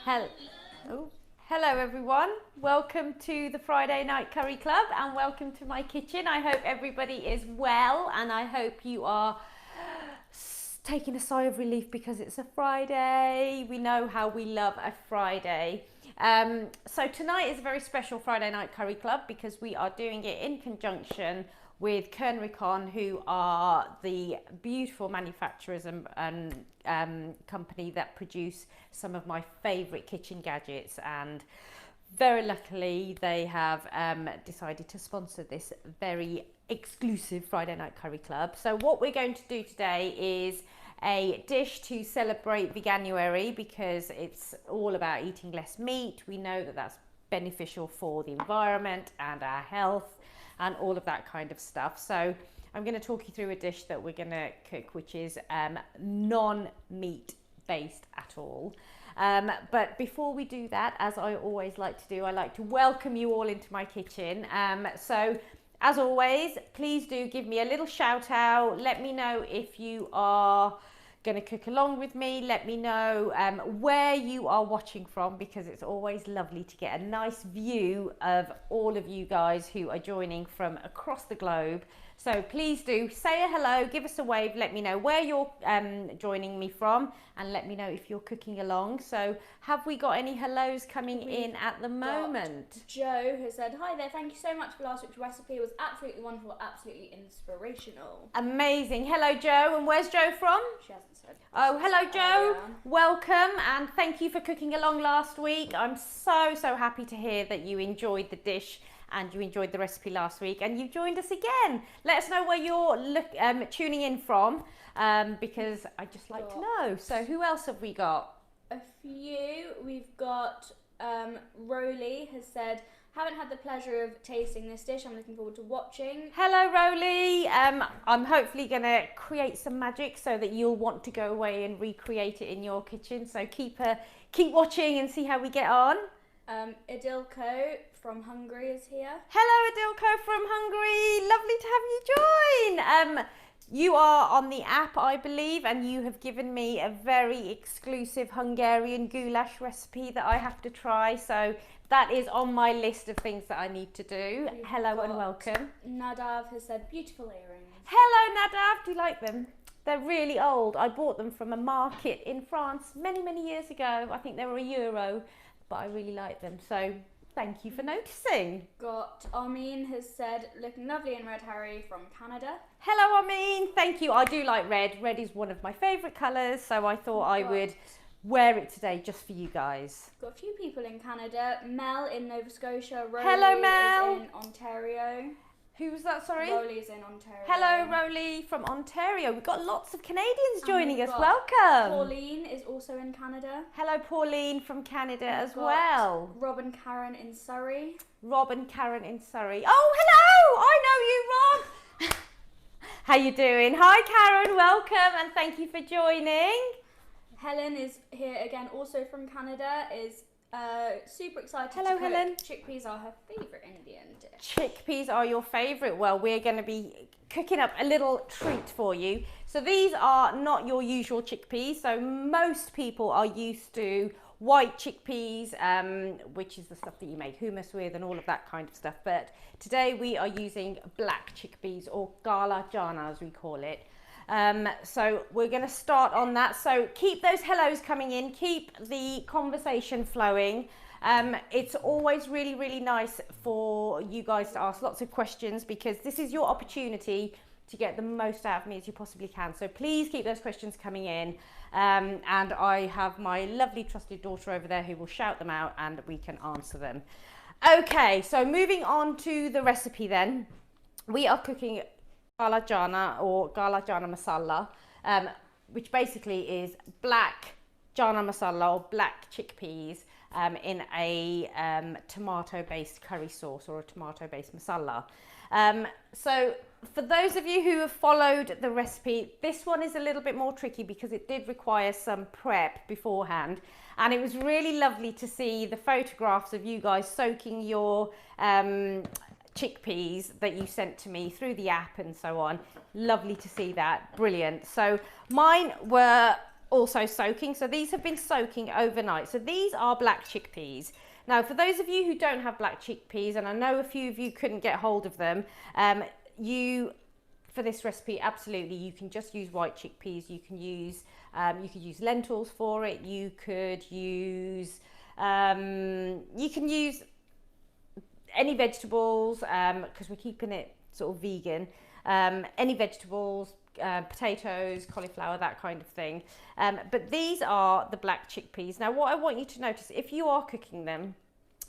Hello. Oh. Hello everyone, welcome to the Friday Night Curry Club and welcome to my kitchen. I hope everybody is well and I hope you are taking a sigh of relief because it's a Friday. We know how we love a Friday. So tonight is a very special Friday Night Curry Club because we are doing it in conjunction with Kern, who are the beautiful manufacturers and company that produce some of my favourite kitchen gadgets, and very luckily they have decided to sponsor this very exclusive Friday Night Curry Club. So what we're going to do today is a dish to celebrate Veganuary because it's all about eating less meat. We know that that's beneficial for the environment and our health and all of that kind of stuff. So I'm going to talk you through a dish that we're going to cook, which is non-meat based at all. But before we do that, as I always like to do, I like to welcome you all into my kitchen. So as always, please do give me a little shout out. Let me know if you are going to cook along with me. Let me know where you are watching from, because it's always lovely to get a nice view of all of you guys who are joining from across the globe. So please do say a hello, give us a wave, let me know where you're joining me from, and let me know if you're cooking along. So have we got any hellos coming in at the moment? Joe has said, hi there, thank you so much for last week's recipe. It was absolutely wonderful, absolutely inspirational. Amazing. Hello Joe, and where's Joe from? She hasn't said. Oh, hello Joe, welcome, and thank you for cooking along last week. I'm so happy to hear that you enjoyed the dish and you enjoyed the recipe last week and you've joined us again. Let us know where you're tuning in from, because I'd just like to know. So who else have we got? A few. We've got Roly has said, haven't had the pleasure of tasting this dish. I'm looking forward to watching. Hello Roly. I'm hopefully going to create some magic so that you'll want to go away and recreate it in your kitchen. So keep watching and see how we get on. Idilko from Hungary is here. Hello Idilko from Hungary. Lovely to have you join. You are on the app, I believe, and you have given me a very exclusive Hungarian goulash recipe that I have to try. So that is on my list of things that I need to do. Hello and welcome. Nadav has said, beautiful earrings. Hello Nadav, do you like them? They're really old. I bought them from a market in France many years ago. I think they were €1, but I really like them. So thank you for noticing. Got Armin has said, looking lovely in red, Harry from Canada. Hello Armin, thank you. I do like red. Red is one of my favourite colours, so I thought I would wear it today just for you guys. Got a few people in Canada. Mel in Nova Scotia. Roly Hello Mel. is in Ontario. Who was that, sorry? Roly's in Ontario. Hello Roly from Ontario. We've got lots of Canadians joining us. Welcome. Pauline is also in Canada. Hello Pauline from Canada as well. Rob and Karen in Surrey. Rob and Karen in Surrey. Oh, hello! I know you, Rob. How you doing? Hi Karen, welcome and thank you for joining. Helen is here again, also from Canada, is super excited Hello, to cook. Helen. Chickpeas are her favourite Indian dish. Chickpeas are your favourite. Well, we're going to be cooking up a little treat for you. So these are not your usual chickpeas. So most people are used to white chickpeas, which is the stuff that you make hummus with and all of that kind of stuff. But today we are using black chickpeas, or gala jana as we call it. So we're going to start on that. So keep those hellos coming in, keep the conversation flowing. It's always really nice for you guys to ask lots of questions, because this is your opportunity to get the most out of me as you possibly can. So please keep those questions coming in, and I have my lovely trusted daughter over there who will shout them out and we can answer them. Okay, so moving on to the recipe then. We are cooking gala jana, or gala Chana Masala, which basically is black Chana Masala or black chickpeas in a tomato-based curry sauce or a tomato-based masala. So for those of you who have followed the recipe, this one is a little bit more tricky because it did require some prep beforehand, and it was really lovely to see the photographs of you guys soaking your chickpeas that you sent to me through the app and so on. Lovely to see that. Brilliant. So mine were also soaking. So these have been soaking overnight. So these are black chickpeas. Now, for those of you who don't have black chickpeas, and I know a few of you couldn't get hold of them, for this recipe, absolutely, you can just use white chickpeas. You can use lentils for it. You could use any vegetables, because we're keeping it sort of vegan. Any vegetables, potatoes, cauliflower, that kind of thing. But these are the black chickpeas. Now, what I want you to notice, if you are cooking them,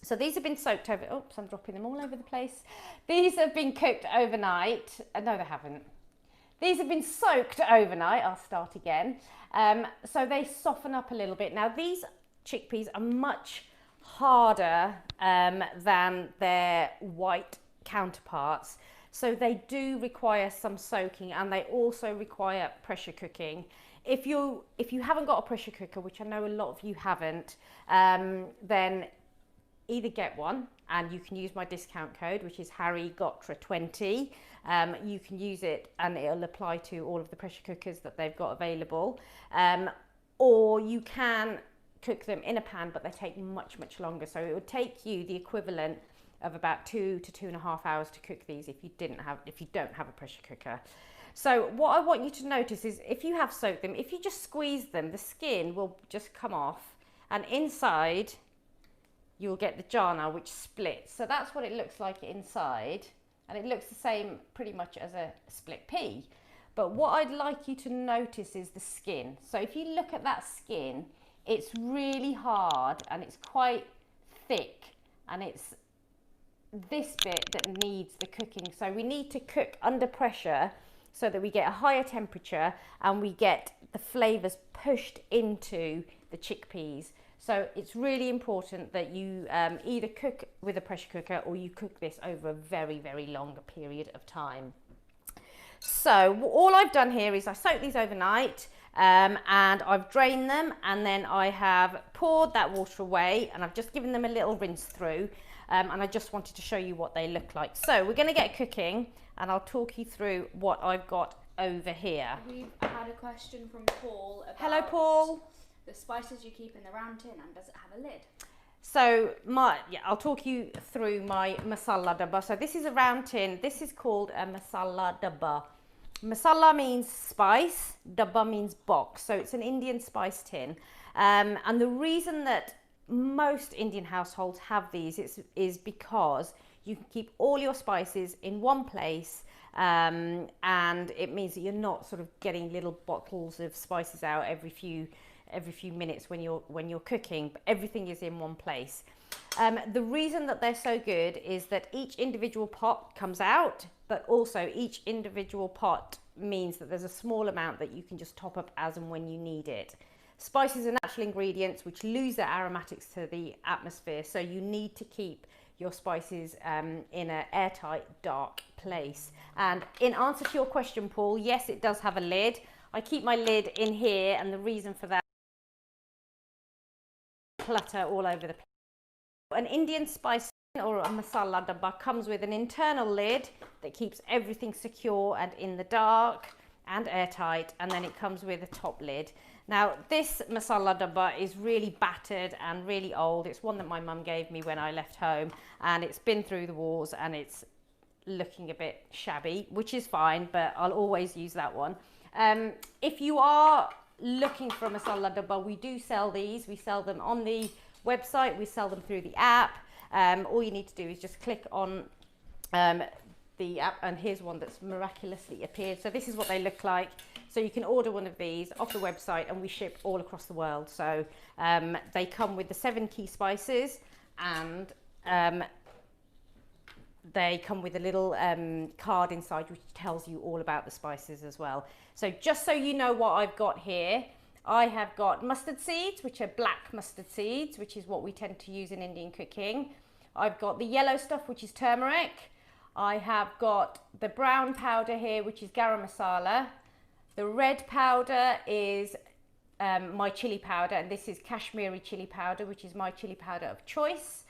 so these have been soaked over, oops, I'm dropping them all over the place. These have been cooked overnight. No, they haven't. These have been soaked overnight. I'll start again. So they soften up a little bit. Now, these chickpeas are much harder than their white counterparts. So they do require some soaking, and they also require pressure cooking. If you haven't got a pressure cooker, which I know a lot of you haven't, then either get one, and you can use my discount code, which is Ghotra20. You can use it and it'll apply to all of the pressure cookers that they've got available. Or you can cook them in a pan, but they take much, much longer. So it would take you the equivalent of about 2 to 2.5 hours to cook these if you don't have a pressure cooker. So what I want you to notice is, if you have soaked them, if you just squeeze them, the skin will just come off, and inside you'll get the jana, which splits. So that's what it looks like inside, and it looks the same pretty much as a split pea. But what I'd like you to notice is the skin. So if you look at that skin, it's really hard and it's quite thick, and it's this bit that needs the cooking. So we need to cook under pressure so that we get a higher temperature and we get the flavours pushed into the chickpeas. So it's really important that you either cook with a pressure cooker, or you cook this over a very, very long period of time. So all I've done here is I soaked these overnight, and I've drained them, and then I have poured that water away, and I've just given them a little rinse through, and I just wanted to show you what they look like. So we're going to get cooking, and I'll talk you through what I've got over here. We've had a question from Paul about... Hello, Paul. The spices you keep in the round tin, and does it have a lid? So I'll talk you through my masala dabba. So this is a round tin. This is called a masala dabba. Masala means spice, dabba means box. So it's an Indian spice tin. And the reason that most Indian households have these is because you can keep all your spices in one place, and it means that you're not sort of getting little bottles of spices out every few minutes when you're cooking, but everything is in one place. The reason that they're so good is that each individual pot comes out, but also each individual pot means that there's a small amount that you can just top up as and when you need it. Spices are natural ingredients which lose their aromatics to the atmosphere, so you need to keep your spices in an airtight, dark place. And in answer to your question, Paul, yes, it does have a lid. I keep my lid in here, and the reason for that, clutter all over the place. An Indian spice or a masala dabba comes with an internal lid that keeps everything secure and in the dark and airtight, and then it comes with a top lid. Now this masala dabba is really battered and really old. It's one that my mum gave me when I left home, and it's been through the wars and it's looking a bit shabby, which is fine, but I'll always use that one. If you are looking for a masala dabba, we do sell these. We sell them on the website, we sell them through the app. All you need to do is just click on the app, and here's one that's miraculously appeared. So this is what they look like. So you can order one of these off the website, and we ship all across the world. So they come with the 7 key spices, and they come with a little card inside which tells you all about the spices as well. So just so you know what I've got here, I have got mustard seeds, which are black mustard seeds, which is what we tend to use in Indian cooking. I've got the yellow stuff, which is turmeric. I have got the brown powder here, which is garam masala. The red powder is my chili powder, and this is Kashmiri chili powder, which is my chili powder of choice.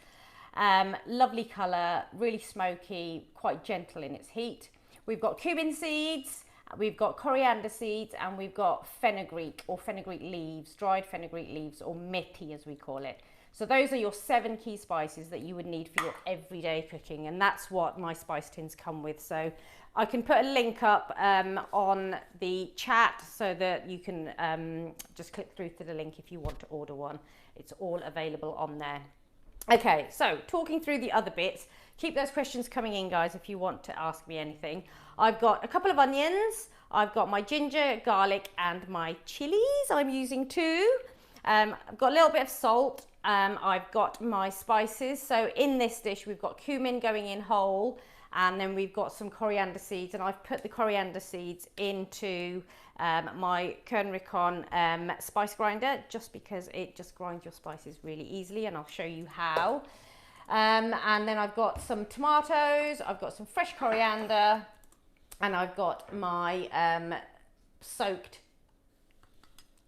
Lovely colour, really smoky, quite gentle in its heat. We've got cumin seeds, we've got coriander seeds, and we've got fenugreek or fenugreek leaves, dried fenugreek leaves, or methi as we call it. So those are your 7 key spices that you would need for your everyday cooking, and that's what my spice tins come with. So I can put a link up on the chat so that you can just click through to the link if you want to order one. It's all available on there. Okay, so talking through the other bits, keep those questions coming in, guys, if you want to ask me anything. I've got a couple of onions, I've got my ginger, garlic, and my chilies I'm using too. I've got a little bit of salt. I've got my spices. So in this dish, we've got cumin going in whole, and then we've got some coriander seeds, and I've put the coriander seeds into my Kern Ricon spice grinder, just because it just grinds your spices really easily, and I'll show you how. And then I've got some tomatoes, I've got some fresh coriander, and I've got my soaked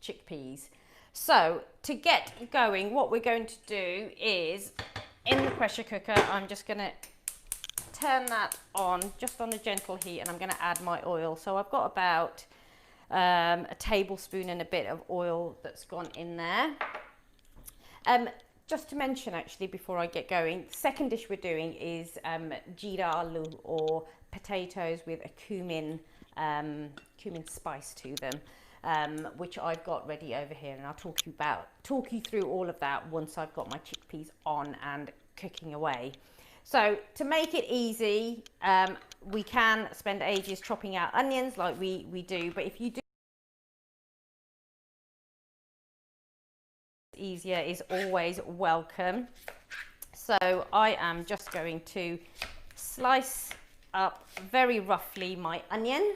chickpeas. So to get going, what we're going to do is, in the pressure cooker, I'm just going to turn that on, just on a gentle heat, and I'm going to add my oil. So I've got about a tablespoon and a bit of oil that's gone in there. Just to mention, actually, before I get going, the second dish we're doing is jeera aloo, or potatoes with a cumin spice to them. Which I've got ready over here, and I'll talk you through all of that once I've got my chickpeas on and cooking away. So to make it easy, we can spend ages chopping out onions like we do, but if you do, easier is always welcome. So I am just going to slice up very roughly my onion,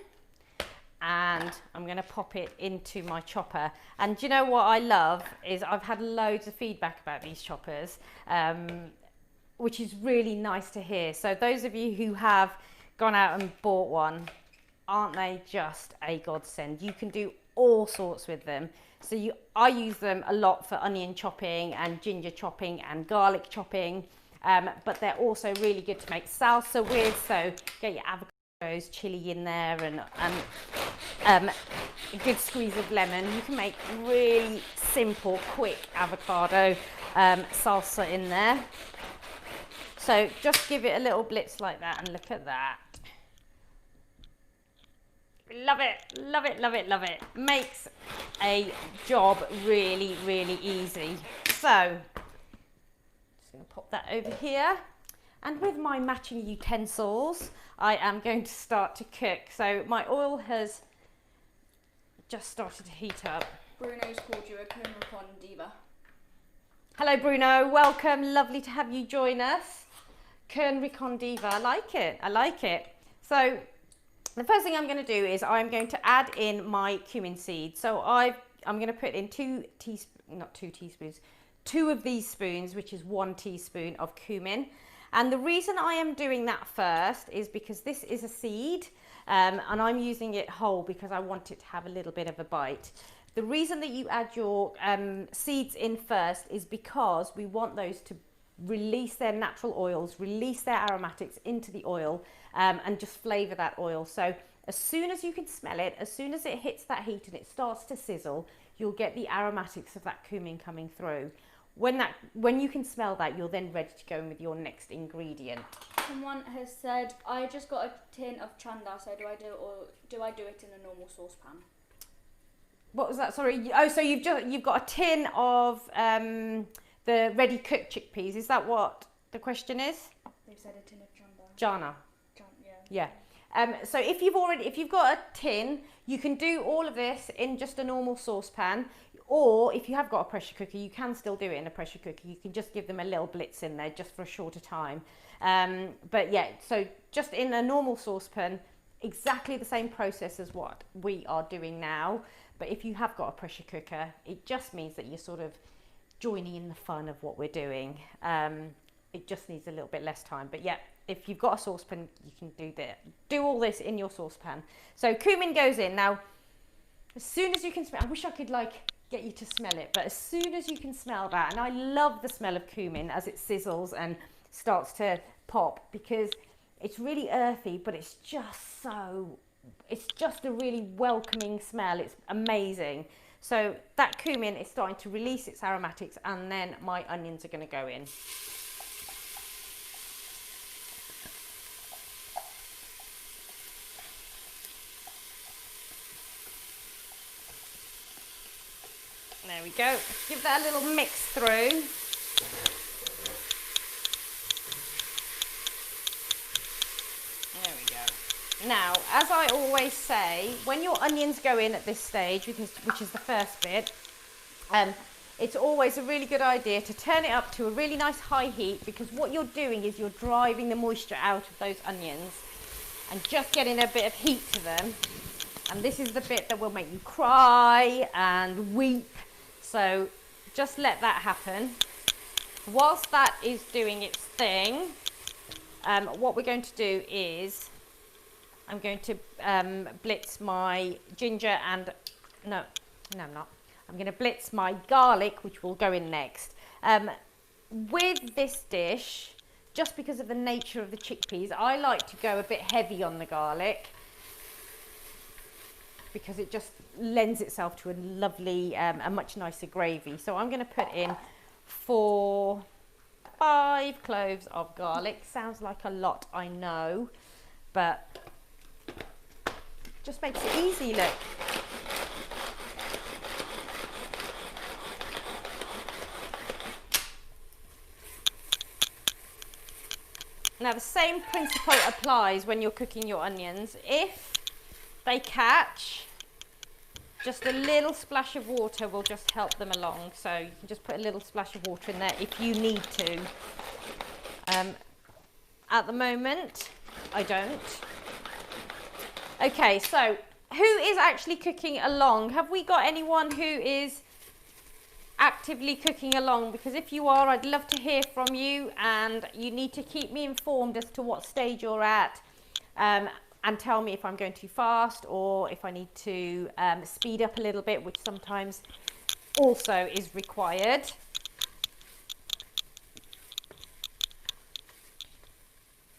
and I'm going to pop it into my chopper. And do you know what I love is I've had loads of feedback about these choppers, which is really nice to hear. So those of you who have gone out and bought one, aren't they just a godsend? You can do all sorts with them. So I use them a lot for onion chopping and ginger chopping and garlic chopping, but they're also really good to make salsa with. So get your avocados, chili in there, and a good squeeze of lemon. You can make really simple, quick avocado salsa in there. So just give it a little blitz like that, and look at that. Love it, love it, love it, love it. Makes a job really, really easy. So just going to pop that over here. And with my matching utensils, I am going to start to cook. So my oil has just started to heat up. Bruno's called you a Kern Ricon diva. Hello Bruno, welcome. Lovely to have you join us. Kern Ricon diva, I like it, I like it. So the first thing I'm going to do is I'm going to add in my cumin seeds. So I'm going to put in 2 of these spoons, which is 1 teaspoon of cumin. And the reason I am doing that first is because this is a seed, and I'm using it whole because I want it to have a little bit of a bite. The reason that you add your seeds in first is because we want those to release their natural oils, release their aromatics into the oil, and just flavour that oil. So as soon as you can smell it, as soon as it hits that heat and it starts to sizzle, you'll get the aromatics of that cumin coming through. When you can smell that, you're then ready to go in with your next ingredient. Someone has said, I just got a tin of chanda, so do I do it in a normal saucepan? What was that? Sorry. Oh, so you've got a tin of the ready cooked chickpeas. Is that what the question is? They've said a tin of chanda. Jana. Yeah. So if you've got a tin, you can do all of this in just a normal saucepan. Or if you have got a pressure cooker, you can still do it in a pressure cooker. You can just give them a little blitz in there just for a shorter time. But yeah, so just in a normal saucepan, exactly the same process as what we are doing now. But if you have got a pressure cooker, it just means that you're sort of joining in the fun of what we're doing. It just needs a little bit less time. But yeah, if you've got a saucepan, you can do all this in your saucepan. So cumin goes in. Now, as soon as you can smell, I wish I could get you to smell it, but as soon as you can smell that, and I love the smell of cumin as it sizzles and starts to pop, because it's really earthy, but it's just so it's just a really welcoming smell. It's amazing. So that cumin is starting to release its aromatics, and then my onions are going to go in. There we go. Give that a little mix through. There we go. Now, as I always say, when your onions go in at this stage, which is the first bit, it's always a really good idea to turn it up to a really nice high heat, because what you're doing is you're driving the moisture out of those onions and just getting a bit of heat to them. And this is the bit that will make you cry and weep. So just let that happen. Whilst that is doing its thing, what we're going to do is I'm going to blitz my ginger and, no I'm not. I'm going to blitz my garlic, which will go in next. With this dish, just because of the nature of the chickpeas, I like to go a bit heavy on the garlic, because it just lends itself to a lovely, a much nicer gravy. So I'm going to put in 5 cloves of garlic. Sounds like a lot, I know, but just makes it easy, look. Now the same principle applies when you're cooking your onions. If they catch, just a little splash of water will just help them along. So you can just put a little splash of water in there if you need to. At the moment, I don't. Okay, so who is actually cooking along? Have we got anyone who is actively cooking along? Because if you are, I'd love to hear from you, and you need to keep me informed as to what stage you're at. And tell me if I'm going too fast, or if I need to speed up a little bit, which sometimes also is required.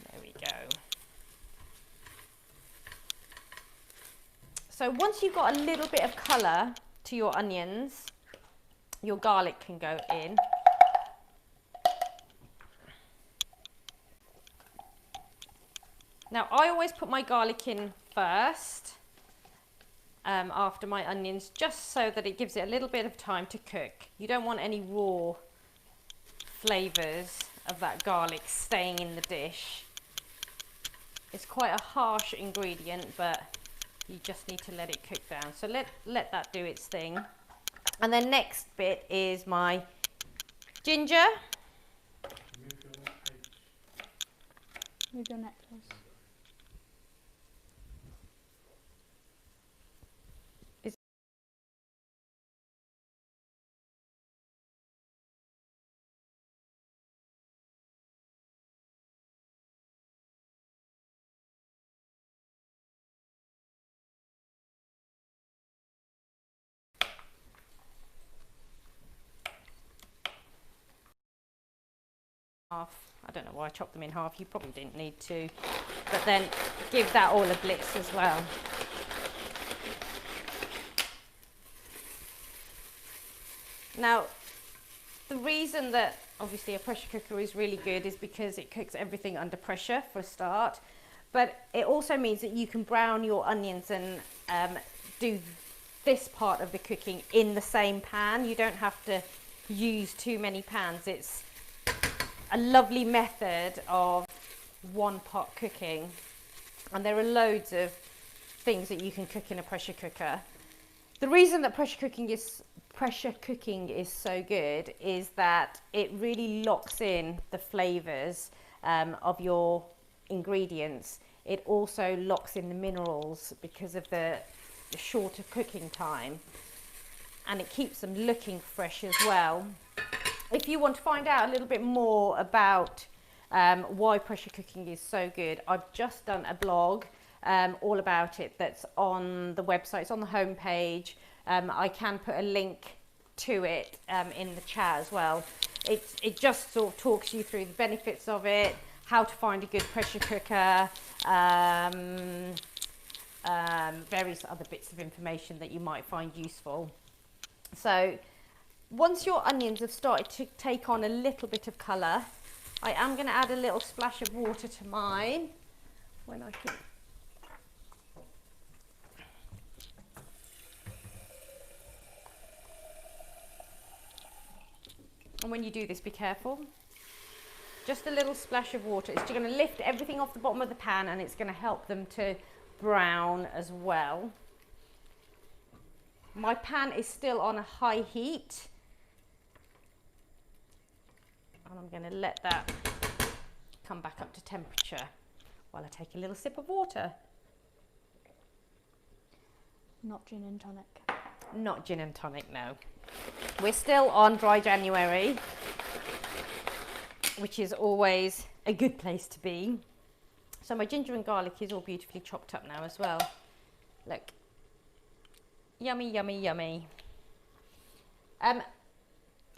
There we go. So once you've got a little bit of colour to your onions, your garlic can go in. Now, I always put my garlic in first, after my onions, just so that it gives it a little bit of time to cook. You don't want any raw flavours of that garlic staying in the dish. It's quite a harsh ingredient, but you just need to let it cook down. So let that do its thing. And then next bit is my ginger. Move your necklace. I don't know why I chopped them in half, you probably didn't need to, but then give that all a blitz as well. Now, the reason that obviously a pressure cooker is really good is because it cooks everything under pressure for a start, but it also means that you can brown your onions and do this part of the cooking in the same pan. You don't have to use too many pans. It's a lovely method of one pot cooking, and there are loads of things that you can cook in a pressure cooker. The reason that pressure cooking is so good is that it really locks in the flavours of your ingredients. It also locks in the minerals because of the shorter cooking time, and it keeps them looking fresh as well. If you want to find out a little bit more about why pressure cooking is so good, I've just done a blog all about it that's on the website. It's on the homepage. I can put a link to it in the chat as well. It just sort of talks you through the benefits of it, how to find a good pressure cooker, various other bits of information that you might find useful. So once your onions have started to take on a little bit of colour, I am going to add a little splash of water to mine. When I can. And when you do this, be careful. Just a little splash of water. It's going to lift everything off the bottom of the pan, and it's going to help them to brown as well. My pan is still on a high heat. And I'm going to let that come back up to temperature while I take a little sip of water. Not gin and tonic. Not gin and tonic, no. We're still on dry January, which is always a good place to be. So my ginger and garlic is all beautifully chopped up now as well. Look. Yummy, yummy, yummy.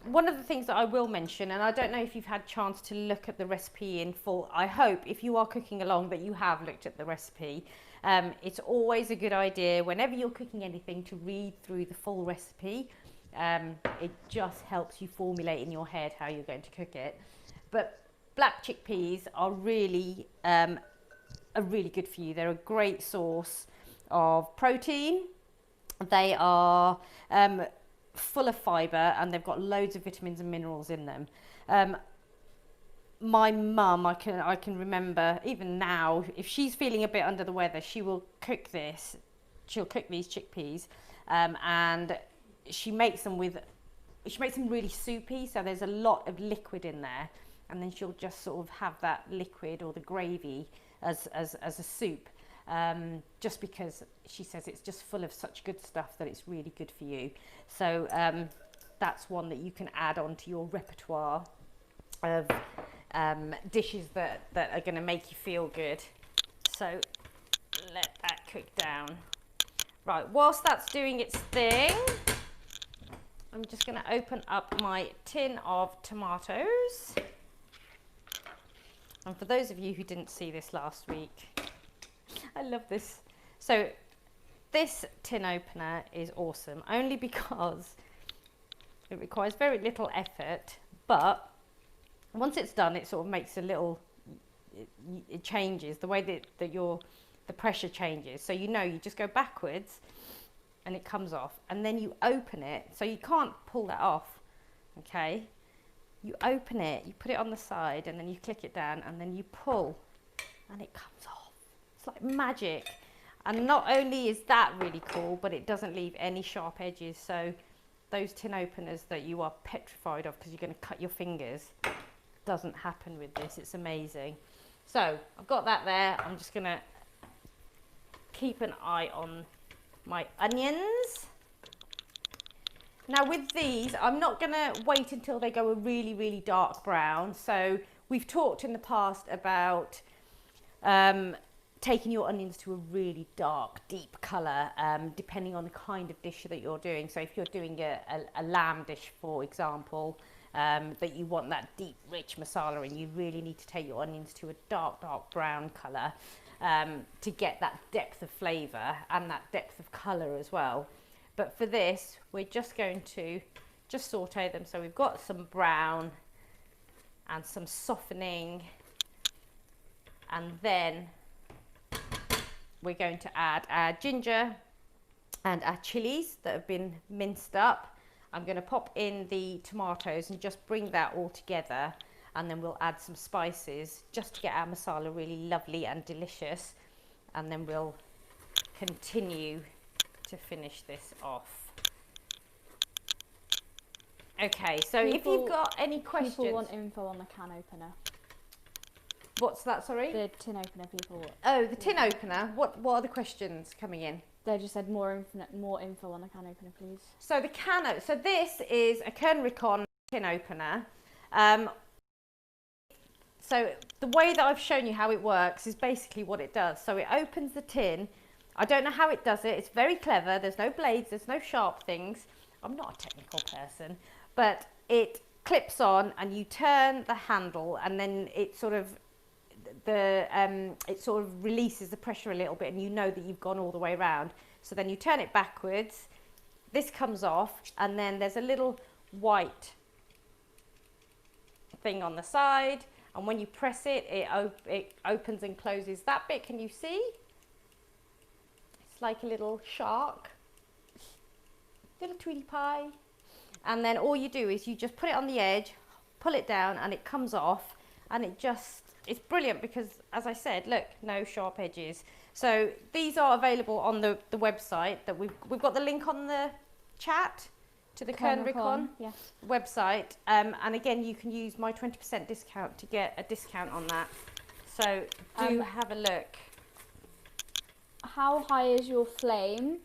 One of the things that I will mention, and I don't know if you've had a chance to look at the recipe in full, I hope if you are cooking along that you have looked at the recipe. It's always a good idea whenever you're cooking anything to read through the full recipe. It just helps you formulate in your head how you're going to cook it. But black chickpeas are really good for you. They're a great source of protein. They are full of fibre, and they've got loads of vitamins and minerals in them. My mum, I can remember even now, if she's feeling a bit under the weather, she will cook this. She'll cook these chickpeas, and she makes them really soupy, so there's a lot of liquid in there, and then she'll just sort of have that liquid or the gravy as a soup. Just because she says it's just full of such good stuff that it's really good for you. So that's one that you can add onto your repertoire of dishes that are going to make you feel good. So let that cook down. Right, whilst that's doing its thing, I'm just going to open up my tin of tomatoes. And for those of you who didn't see this last week, I love this. So this tin opener is awesome, only because it requires very little effort, but once it's done, it sort of makes a little, it changes the way that the pressure changes. So you just go backwards and it comes off, and then you open it, so you can't pull that off, okay? You open it, you put it on the side, and then you click it down, and then you pull, and it comes off. It's like magic. And not only is that really cool, but it doesn't leave any sharp edges. So those tin openers that you are petrified of because you're going to cut your fingers, doesn't happen with this. It's amazing. So I've got that there. I'm just going to keep an eye on my onions. Now with these, I'm not going to wait until they go a really, really dark brown. So we've talked in the past about taking your onions to a really dark, deep colour, depending on the kind of dish that you're doing. So if you're doing a lamb dish, for example, that you want that deep, rich masala in, you really need to take your onions to a dark, dark brown colour to get that depth of flavour and that depth of colour as well. But for this, we're just going to just saute them. So we've got some brown and some softening, and then we're going to add our ginger and our chilies that have been minced up. I'm going to pop in the tomatoes and just bring that all together, and then we'll add some spices just to get our masala really lovely and delicious, and then we'll continue to finish this off. Okay, so if you've got any questions... People want info on the can opener. What's that, sorry? The tin opener people. Oh, the tin opener. What are the questions coming in? They just said more info on the can opener, please. So so this is a Kernrikon tin opener. So the way that I've shown you how it works is basically what it does. So it opens the tin. I don't know how it does it. It's very clever. There's no blades. There's no sharp things. I'm not a technical person, but it clips on and you turn the handle, and then it sort of, it sort of releases the pressure a little bit, and you know that you've gone all the way around. So then you turn it backwards, this comes off, and then there's a little white thing on the side, and when you press it, it opens and closes that bit. Can you see? It's like a little shark, little Tweety Pie. And then all you do is you just put it on the edge, pull it down, and it comes off, and it's brilliant because, as I said, look, no sharp edges. So these are available on the website that we've got the link on the chat to the Kernricon website. And again, you can use my 20% discount to get a discount on that. So do have a look. How high is your flame?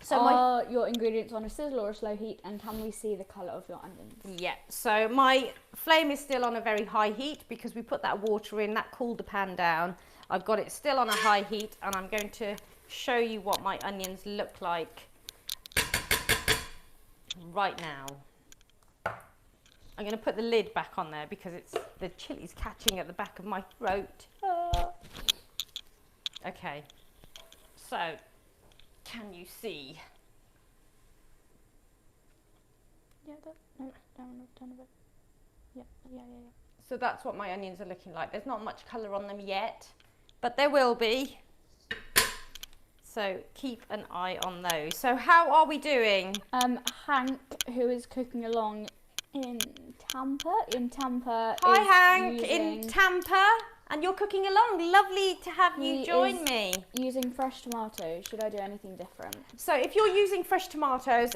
So are your ingredients on a sizzle or a slow heat, and can we see the colour of your onions? Yeah, so my flame is still on a very high heat because we put that water in, that cooled the pan down. I've got it still on a high heat, and I'm going to show you what my onions look like right now. I'm going to put the lid back on there because the chili's catching at the back of my throat. Okay, so can you see? Yeah, down a bit. Yeah. So that's what my onions are looking like. There's not much colour on them yet, but there will be. So keep an eye on those. So how are we doing? Hank, who is cooking along in Tampa. Hi Hank, in Tampa. And you're cooking along. Lovely to have you join me. Using fresh tomatoes. Should I do anything different? So if you're using fresh tomatoes,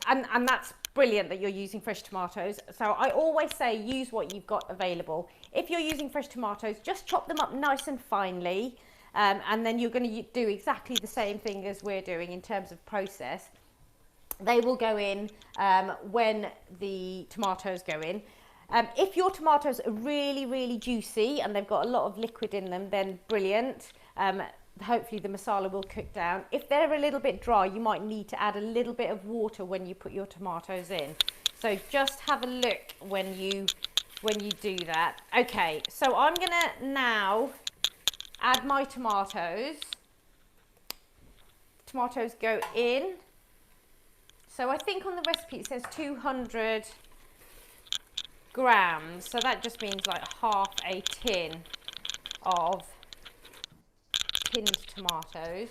and that's brilliant that you're using fresh tomatoes. So I always say use what you've got available. If you're using fresh tomatoes, just chop them up nice and finely. And then you're going to do exactly the same thing as we're doing in terms of process. They will go in when the tomatoes go in. If your tomatoes are really, really juicy and they've got a lot of liquid in them, then brilliant. Hopefully the masala will cook down. If they're a little bit dry, you might need to add a little bit of water when you put your tomatoes in. So just have a look when you do that. Okay, so I'm gonna now add my tomatoes. Tomatoes go in. So I think on the recipe it says 200 grams, so that just means like half a tin of tinned tomatoes.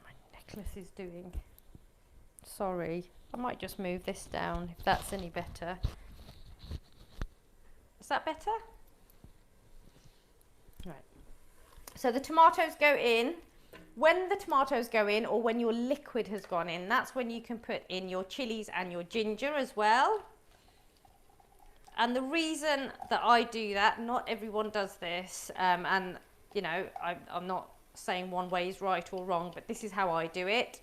My necklace is doing, sorry, I might just move this down if that's any better. Is that better? Right, so the tomatoes go in. When the tomatoes go in, or when your liquid has gone in, that's when you can put in your chilies and your ginger as well. And the reason that I do that, not everyone does this, and you know, I'm not saying one way is right or wrong, but this is how I do it.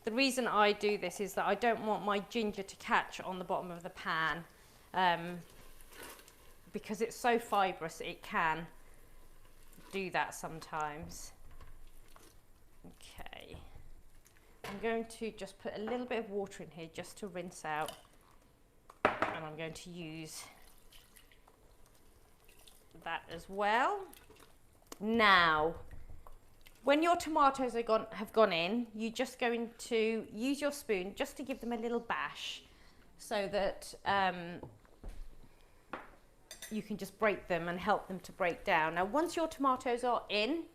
The reason I do this is that I don't want my ginger to catch on the bottom of the pan, because it's so fibrous, it can do that sometimes. Okay, I'm going to just put a little bit of water in here just to rinse out, and I'm going to use that as well. Now, when your tomatoes have gone in, you're just going to use your spoon just to give them a little bash so that you can just break them and help them to break down. Now, once your tomatoes are in,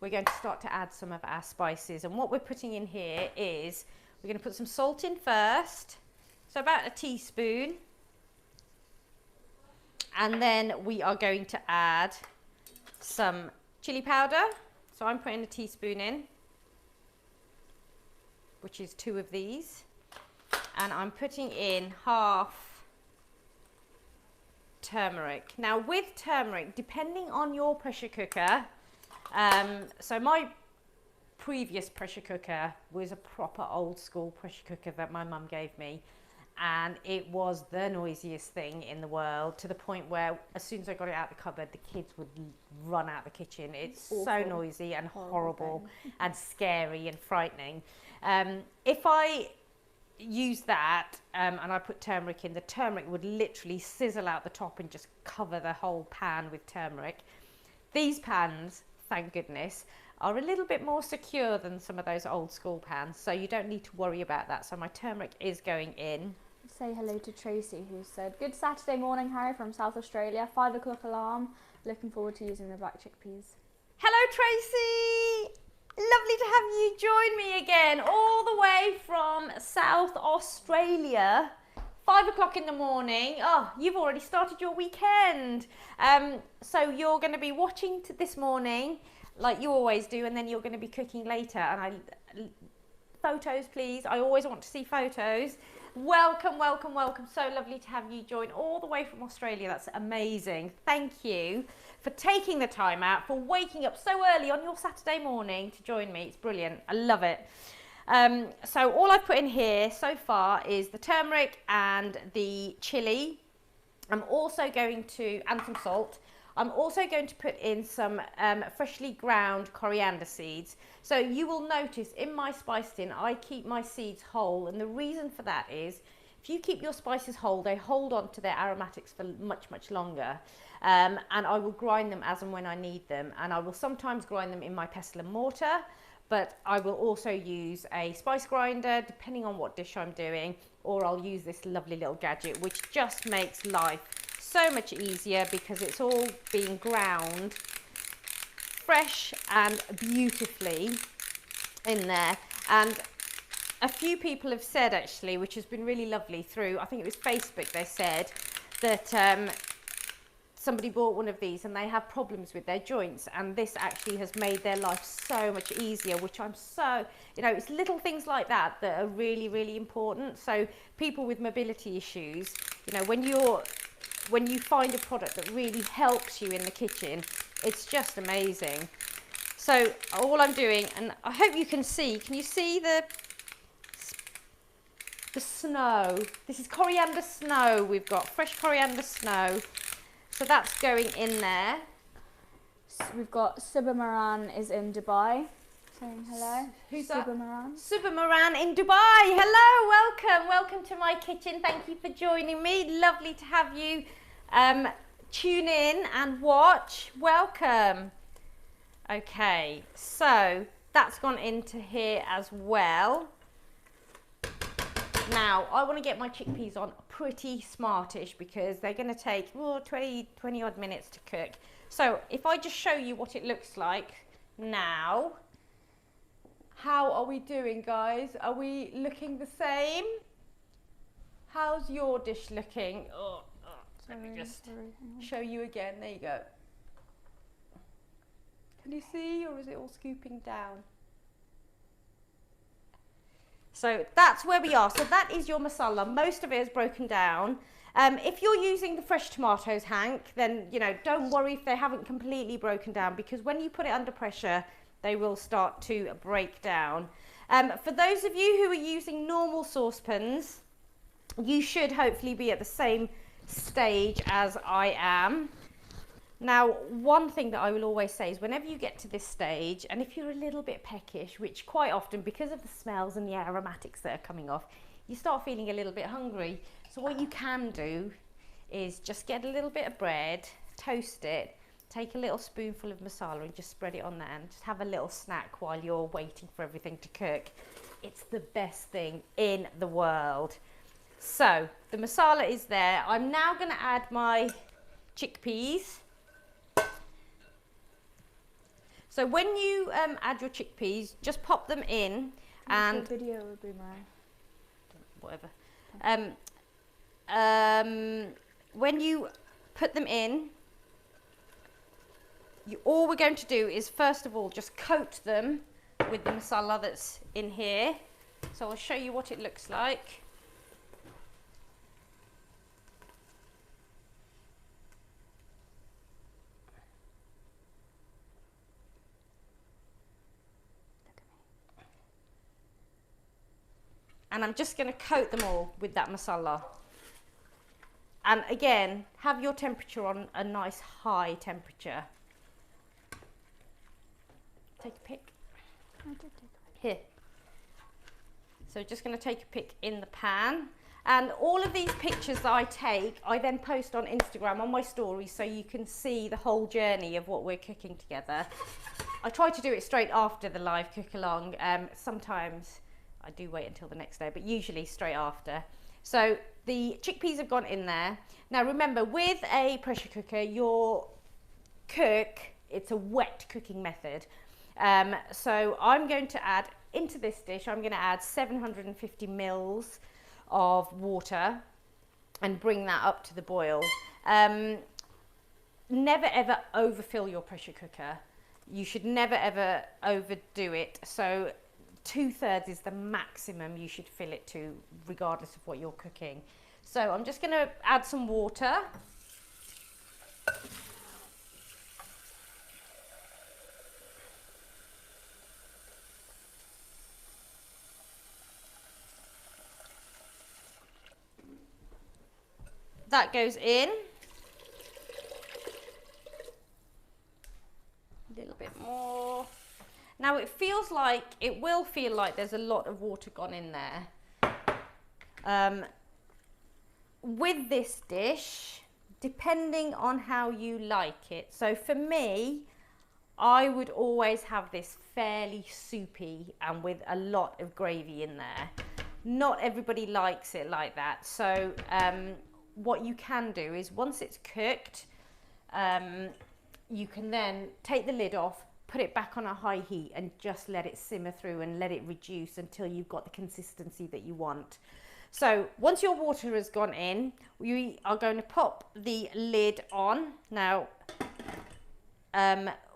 we're going to start to add some of our spices, and what we're putting in here is we're going to put some salt in first, so about a teaspoon, and then we are going to add some chili powder. So I'm putting a teaspoon in, which is 2 of these, and I'm putting in half turmeric. Now with turmeric, depending on your pressure cooker, so my previous pressure cooker was a proper old school pressure cooker that my mum gave me, and it was the noisiest thing in the world, to the point where as soon as I got it out of the cupboard, the kids would run out the kitchen. It's so noisy and horrible and scary and frightening. If use that and I put turmeric in, the turmeric would literally sizzle out the top and just cover the whole pan with turmeric. These pans, thank goodness, are a little bit more secure than some of those old school pans, so you don't need to worry about that. So my turmeric is going in. Say hello to Tracy, who said, good Saturday morning, Harry, from South Australia, 5 o'clock alarm, looking forward to using the black chickpeas. Hello Tracy! Lovely to have you join me again, all the way from South Australia. 5 o'clock in the morning. Oh, you've already started your weekend. So you're going to be watching this morning, like you always do, and then you're going to be cooking later. And photos, please. I always want to see photos. Welcome, welcome, welcome. So lovely to have you join all the way from Australia. That's amazing. Thank you for taking the time out, for waking up so early on your Saturday morning to join me. It's brilliant. I love it. So all I've put in here so far is the turmeric and the chili. I'm also going to, and some salt. I'm also going to put in some freshly ground coriander seeds. So you will notice in my spice tin, I keep my seeds whole. And the reason for that is, if you keep your spices whole, they hold on to their aromatics for much, much longer. And I will grind them as and when I need them. And I will sometimes grind them in my pestle and mortar, but I will also use a spice grinder, depending on what dish I'm doing, or I'll use this lovely little gadget, which just makes life so much easier because it's all being ground fresh and beautifully in there. And a few people have said, actually, which has been really lovely, through, I think it was Facebook, they said that somebody bought one of these and they have problems with their joints, and this actually has made their life so much easier, which I'm so, you know, it's little things like that that are really, really important. So people with mobility issues, you know, when you find a product that really helps you in the kitchen, it's just amazing. So all I'm doing, and I hope you can see, can you see the snow? This is coriander snow. We've got fresh coriander snow. So that's going in there. So we've got Subamaran is in Dubai, saying hello. Who's Subamaran? that? Subamaran in Dubai. Hello, welcome. Welcome to my kitchen. Thank you for joining me. Lovely to have you tune in and watch. Welcome. Okay, so that's gone into here as well. Now, I want to get my chickpeas on pretty smartish because they're going to take 20 odd minutes to cook. So if I just show you what it looks like now. How are we doing, guys? Are we looking the same? How's your dish looking? Let me just show you again. There you go. Can you see, or is it all scooping down? So that's where we are. So that is your masala. Most of it is broken down. If you're using the fresh tomatoes, Hank, then, you know, don't worry if they haven't completely broken down, because when you put it under pressure, they will start to break down. For those of you who are using normal saucepans, you should hopefully be at the same stage as I am. Now, one thing that I will always say is whenever you get to this stage, and if you're a little bit peckish, which quite often, because of the smells and the aromatics that are coming off, you start feeling a little bit hungry. So what you can do is just get a little bit of bread, toast it, take a little spoonful of masala and just spread it on there and just have a little snack while you're waiting for everything to cook. It's the best thing in the world. So the masala is there. I'm now going to add my chickpeas. So when you add your chickpeas, just pop them in, and the video would be mine. Whatever. When you put them in, all we're going to do is first of all just coat them with the masala that's in here. So I'll show you what it looks like. And I'm just going to coat them all with that masala. And again, have your temperature on a nice high temperature. Take a pic. I did take a pic. Here. So just going to take a pic in the pan. And all of these pictures that I take, I then post on Instagram on my stories so you can see the whole journey of what we're cooking together. I try to do it straight after the live cook along. Sometimes I do wait until the next day, but usually straight after. So the chickpeas have gone in there. Now remember, with a pressure cooker, it's a wet cooking method. So I'm going to add into this dish, I'm going to add 750 mils of water and bring that up to the boil. Never ever overfill your pressure cooker. You should never ever overdo it. So 2/3 is the maximum you should fill it to, regardless of what you're cooking. So I'm just going to add some water. That goes in. A little bit more. Now it will feel like there's a lot of water gone in there. With this dish, depending on how you like it. So for me, I would always have this fairly soupy and with a lot of gravy in there. Not everybody likes it like that. So what you can do is once it's cooked, you can then take the lid off, put it back on a high heat and just let it simmer through and let it reduce until you've got the consistency that you want. So once your water has gone in, we are going to pop the lid on. Now,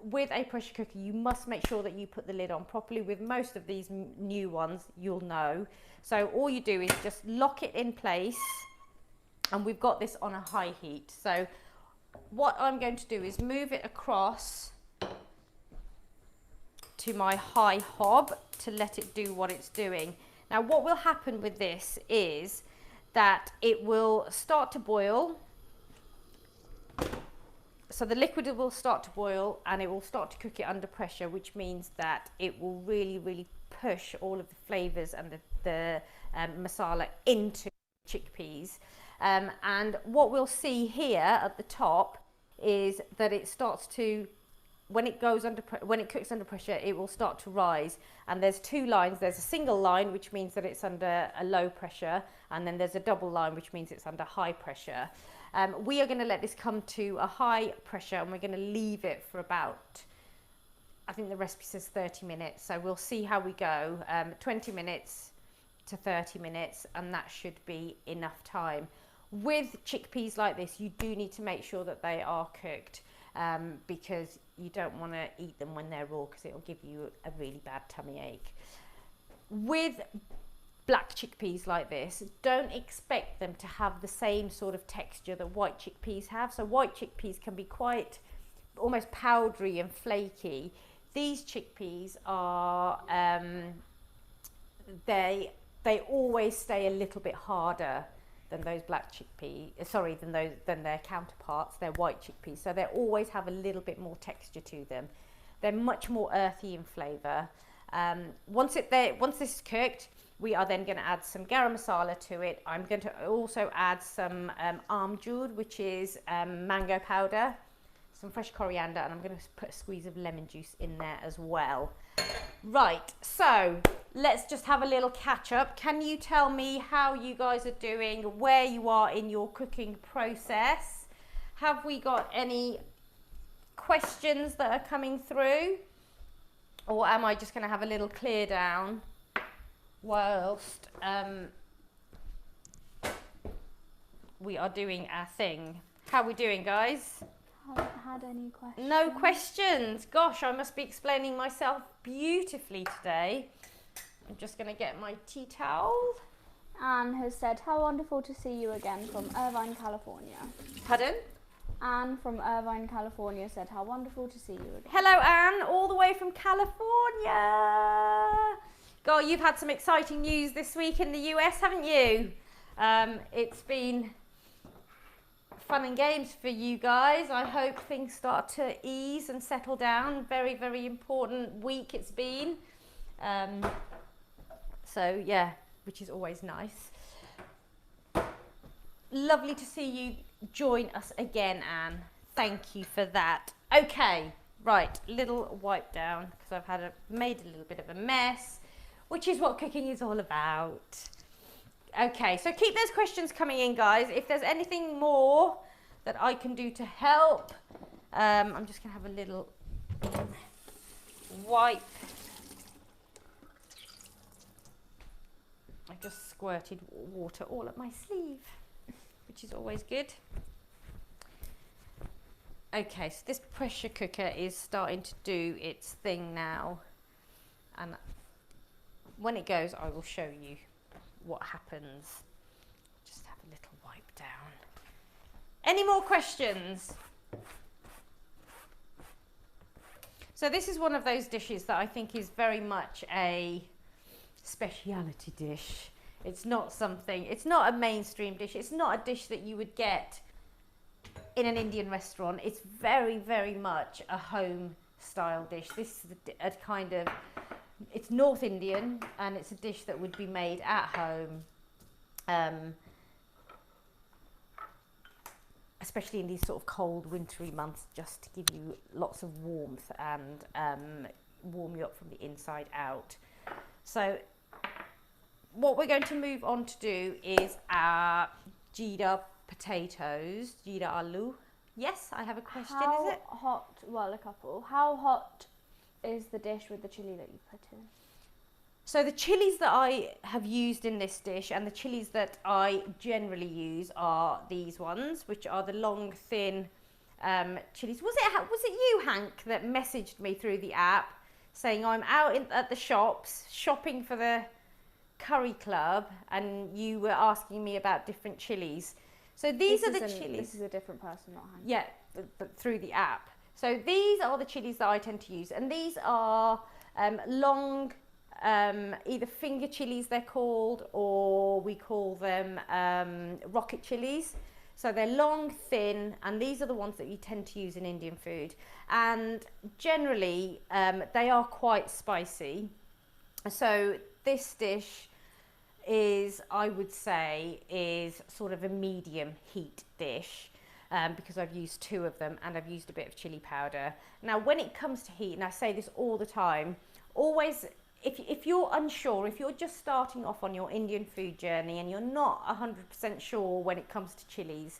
with a pressure cooker, you must make sure that you put the lid on properly. With most of these new ones, you'll know. So all you do is just lock it in place. And we've got this on a high heat. So what I'm going to do is move it across to my high hob to let it do what it's doing. Now what will happen with this is that it will start to boil. So the liquid will start to boil and it will start to cook it under pressure, which means that it will really, really push all of the flavours and the masala into chickpeas. And what we'll see here at the top is that it starts to, when it cooks under pressure, it will start to rise. And there's two lines. There's a single line, which means that it's under a low pressure, and then there's a double line, which means it's under high pressure. We are going to let this come to a high pressure, and we're going to leave it for about, I think the recipe says 30 minutes. So we'll see how we go. 20 minutes to 30 minutes, and that should be enough time. With chickpeas like this, you do need to make sure that they are cooked, because you don't want to eat them when they're raw, because it will give you a really bad tummy ache. With black chickpeas like this, don't expect them to have the same sort of texture that white chickpeas have. So white chickpeas can be quite almost powdery and flaky. These chickpeas are, they always stay a little bit harder than those black chickpeas, than their counterparts, their white chickpeas. So they always have a little bit more texture to them. They're much more earthy in flavour. Once this is cooked, we are then going to add some garam masala to it. I'm going to also add some amchur, which is mango powder, some fresh coriander, and I'm going to put a squeeze of lemon juice in there as well. Right, so let's just have a little catch up. Can you tell me how you guys are doing, where you are in your cooking process? Have we got any questions that are coming through? Or am I just going to have a little clear down whilst we are doing our thing? How are we doing, guys? Haven't had any questions. No questions. Gosh, I must be explaining myself beautifully today. I'm just going to get my tea towel. Anne has said, how wonderful to see you again from Irvine, California. Pardon? Anne from Irvine, California said, how wonderful to see you again. Hello, Anne, all the way from California. God, you've had some exciting news this week in the US, haven't you? It's been fun and games for you guys. I hope things start to ease and settle down. Very, very important week it's been. So yeah, which is always nice. Lovely to see you join us again, Anne. Thank you for that. Okay, right, little wipe down because I've made a little bit of a mess, which is what cooking is all about. Okay, so keep those questions coming in, guys. If there's anything more that I can do to help, I'm just going to have a little wipe. I just squirted water all up my sleeve, which is always good. Okay, so this pressure cooker is starting to do its thing now. And when it goes, I will show you what happens. Just have a little wipe down. Any more questions? So this is one of those dishes that I think is very much a speciality dish. It's not a mainstream dish. It's not a dish that you would get in an Indian restaurant. It's very, very much a home style dish. This is a kind of, it's North Indian, and it's a dish that would be made at home, especially in these sort of cold wintry months, just to give you lots of warmth and warm you up from the inside out. So what we're going to move on to do is our jeera potatoes, jeera aloo. Yes, I have a question, is it? How hot, well, a couple. How hot is the dish with the chilli that you put in? So the chilies that I have used in this dish and the chilies that I generally use are these ones, which are the long, thin chilies. Was it you, Hank, that messaged me through the app saying I'm out at the shops shopping for the curry club, and you were asking me about different chilies? So these are the chilies. This is a different person, not Hank. Yeah, but through the app. So these are the chilies that I tend to use, and these are long, either finger chilies they're called, or we call them rocket chilies. So they're long, thin, and these are the ones that you tend to use in Indian food. And generally, they are quite spicy. So this dish is, I would say, is sort of a medium heat dish. Because I've used 2 of them and I've used a bit of chili powder. Now, when it comes to heat, and I say this all the time, always, if you're unsure, if you're just starting off on your Indian food journey and you're not 100% sure when it comes to chilies,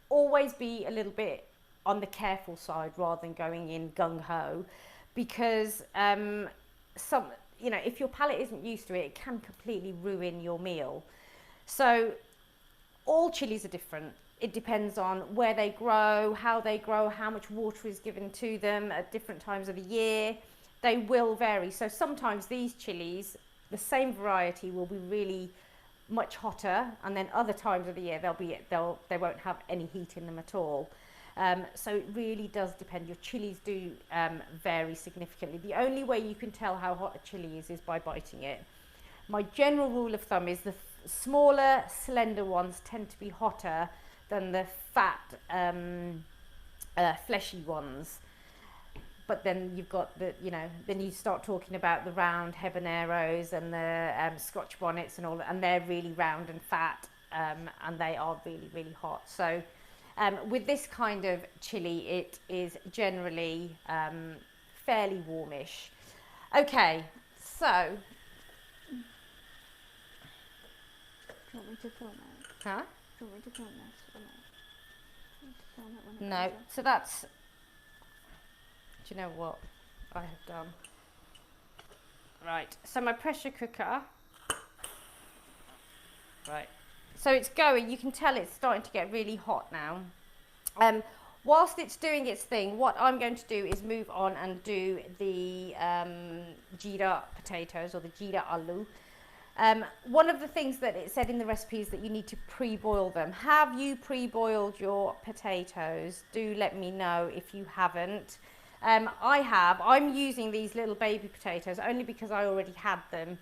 always be a little bit on the careful side rather than going in gung-ho, because if your palate isn't used to it, it can completely ruin your meal. So all chilies are different. It depends on where they grow, how much water is given to them at different times of the year. They will vary. So sometimes these chilies, the same variety, will be really much hotter, and then other times of the year they won't have any heat in them at all. So it really does depend. Your chilies do vary significantly. The only way you can tell how hot a chili is by biting it. My general rule of thumb is the smaller, slender ones tend to be hotter than the fat, fleshy ones. But then you've got then you start talking about the round habaneros and the Scotch bonnets and all that, and they're really round and fat, and they are really, really hot. So with this kind of chili, it is generally fairly warmish. Okay, so. Do you want me to film it? Huh? Do you want me to film this or not? Do you want me to film it when it No, goes so that's, do you know what I have done? Right, so my pressure cooker, right, so it's going, you can tell it's starting to get really hot now. Whilst it's doing its thing, what I'm going to do is move on and do the jeera potatoes, or the jeera aloo. One of the things that it said in the recipe is that you need to pre-boil them. Have you pre-boiled your potatoes? Do let me know if you haven't. I have. I'm using these little baby potatoes only because I already had them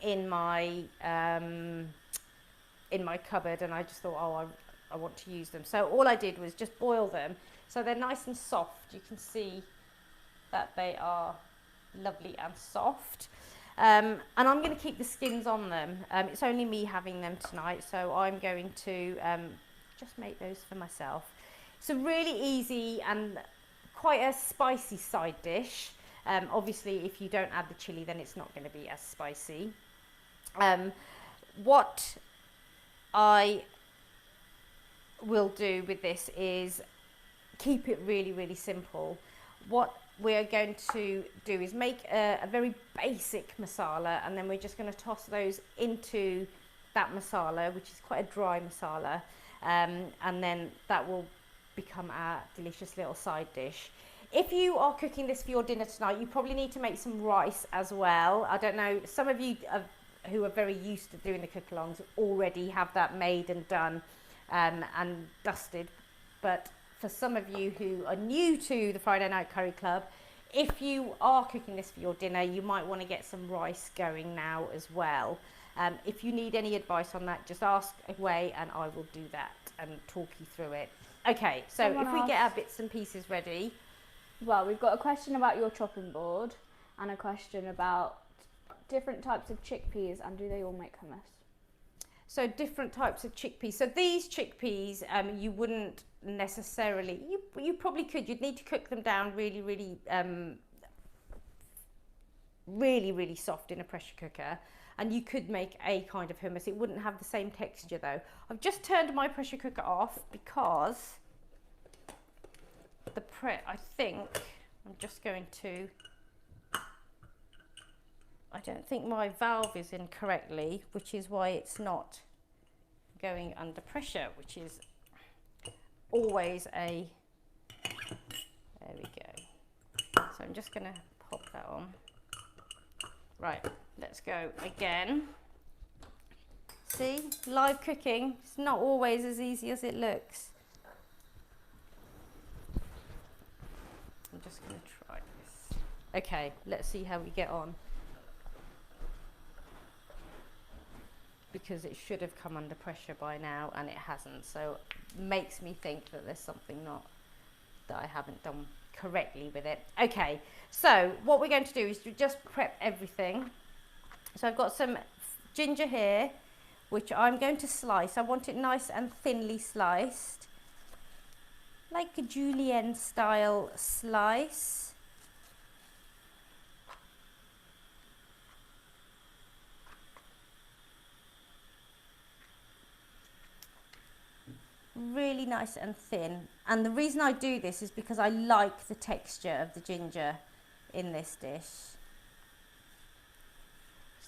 in my cupboard, and I just thought, oh, I want to use them. So all I did was just boil them. So they're nice and soft. You can see that they are lovely and soft. And I'm going to keep the skins on them. It's only me having them tonight, so I'm going to just make those for myself. It's a really easy and quite a spicy side dish. Obviously, if you don't add the chilli, then it's not going to be as spicy. What I will do with this is keep it really, really simple. What we're going to do is make a very basic masala, and then we're just going to toss those into that masala, which is quite a dry masala, and then that will become our delicious little side dish. If you are cooking this for your dinner tonight, you probably need to make some rice as well. I don't know, some of you who are very used to doing the cook-alongs already have that made and done and dusted, but for some of you who are new to the Friday Night Curry Club, if you are cooking this for your dinner, you might want to get some rice going now as well. If you need any advice on that, just ask away and I will do that and talk you through it. Okay, so if we get our bits and pieces ready. Well, we've got a question about your chopping board and a question about different types of chickpeas and do they all make hummus? So different types of chickpeas. So these chickpeas, you wouldn't necessarily, you probably could, you'd need to cook them down really soft in a pressure cooker, and you could make a kind of hummus. It wouldn't have the same texture though. I've just turned my pressure cooker off because I think I'm just going to, I don't think my valve is in correctly, which is why it's not going under pressure, which is always a, there we go. So I'm just going to pop that on. Right, let's go again. See, live cooking, it's not always as easy as it looks. I'm just going to try this. Okay, let's see how we get on. Because it should have come under pressure by now and it hasn't, so it makes me think that there's something that I haven't done correctly with it. Okay, so what we're going to do is to just prep everything. So I've got some ginger here, which I'm going to slice. I want it nice and thinly sliced, like a julienne style slice. Really nice and thin, and the reason I do this is because I like the texture of the ginger in this dish.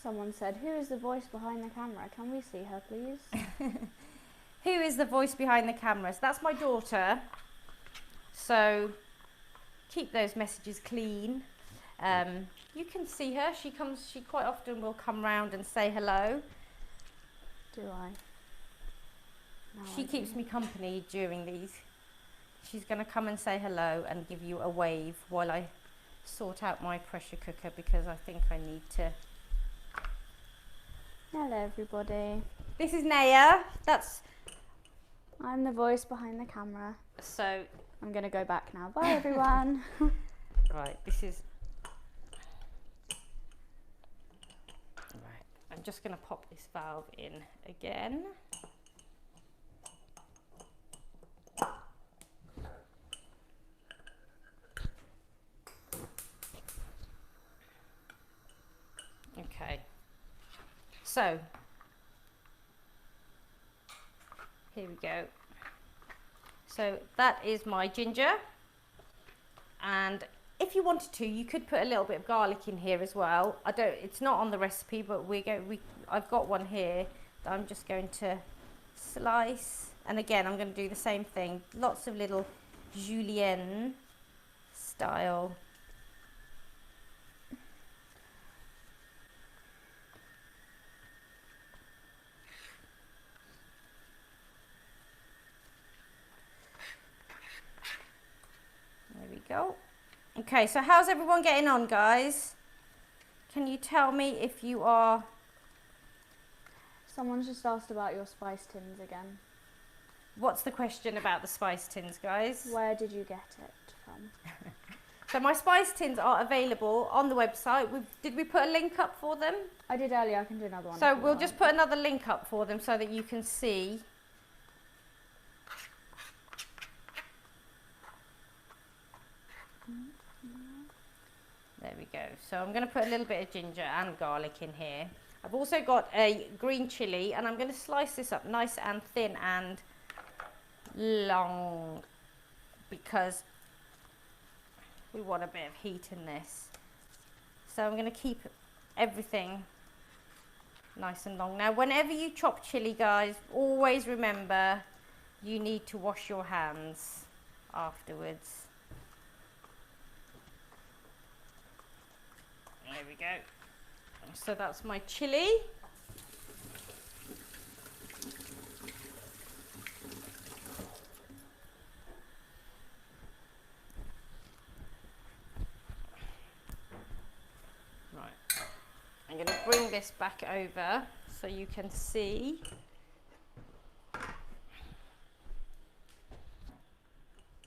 Someone said, who is the voice behind the camera? Can we see her, please? Who is the voice behind the camera? So that's my daughter, so keep those messages clean. You can see her, she quite often will come round and say hello. Do I? No, she keeps me company during these. She's going to come and say hello and give you a wave while I sort out my pressure cooker, because I think I need to. Hello everybody. This is Naya. I'm the voice behind the camera. So I'm going to go back now. Bye everyone. Right, this is. Right, I'm just going to pop this valve in again. Okay, so here we go. So that is my ginger, and if you wanted to, you could put a little bit of garlic in here as well. It's not on the recipe, but I've got one here that I'm just going to slice, and again I'm going to do the same thing. Lots of little julienne style. There we go. Okay, so how's everyone getting on, guys? Can you tell me if you are... Someone's just asked about your spice tins again. What's the question about the spice tins, guys? Where did you get it from? So my spice tins are available on the website. Did we put a link up for them? I did earlier, I can do another one. So we'll just put another link up for them so that you can see. There we go. So I'm going to put a little bit of ginger and garlic in here. I've also got a green chilli, and I'm going to slice this up nice and thin and long because we want a bit of heat in this. So I'm going to keep everything nice and long. Now, whenever you chop chili, guys, always remember you need to wash your hands afterwards. There we go. So that's my chili. Right. I'm going to bring this back over so you can see.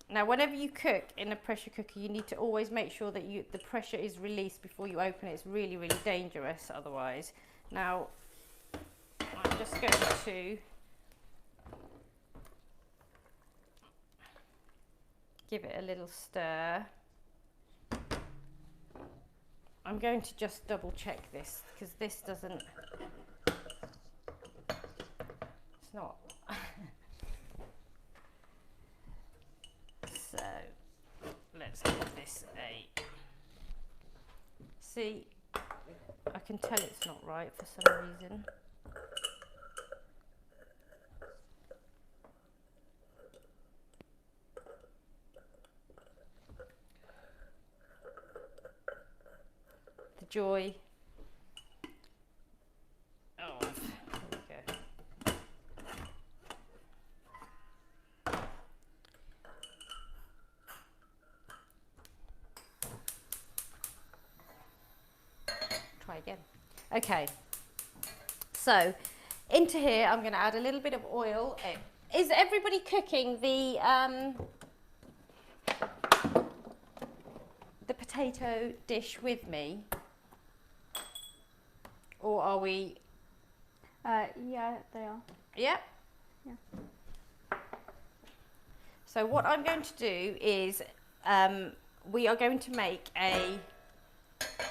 Now, whenever you cook in a pressure cooker, you need to always make sure that the pressure is released before you open it. It's really, really dangerous otherwise. Now, I'm just going to give it a little stir. I'm going to just double check this because this doesn't, it's not. So let's give this a, see, I can tell it's not right for some reason. The joy of, there we go. Try again. Okay, so into here I'm going to add a little bit of oil. Is everybody cooking the potato dish with me, or are we? Yeah, they are. Yep. Yeah. So what I'm going to do is we are going to make a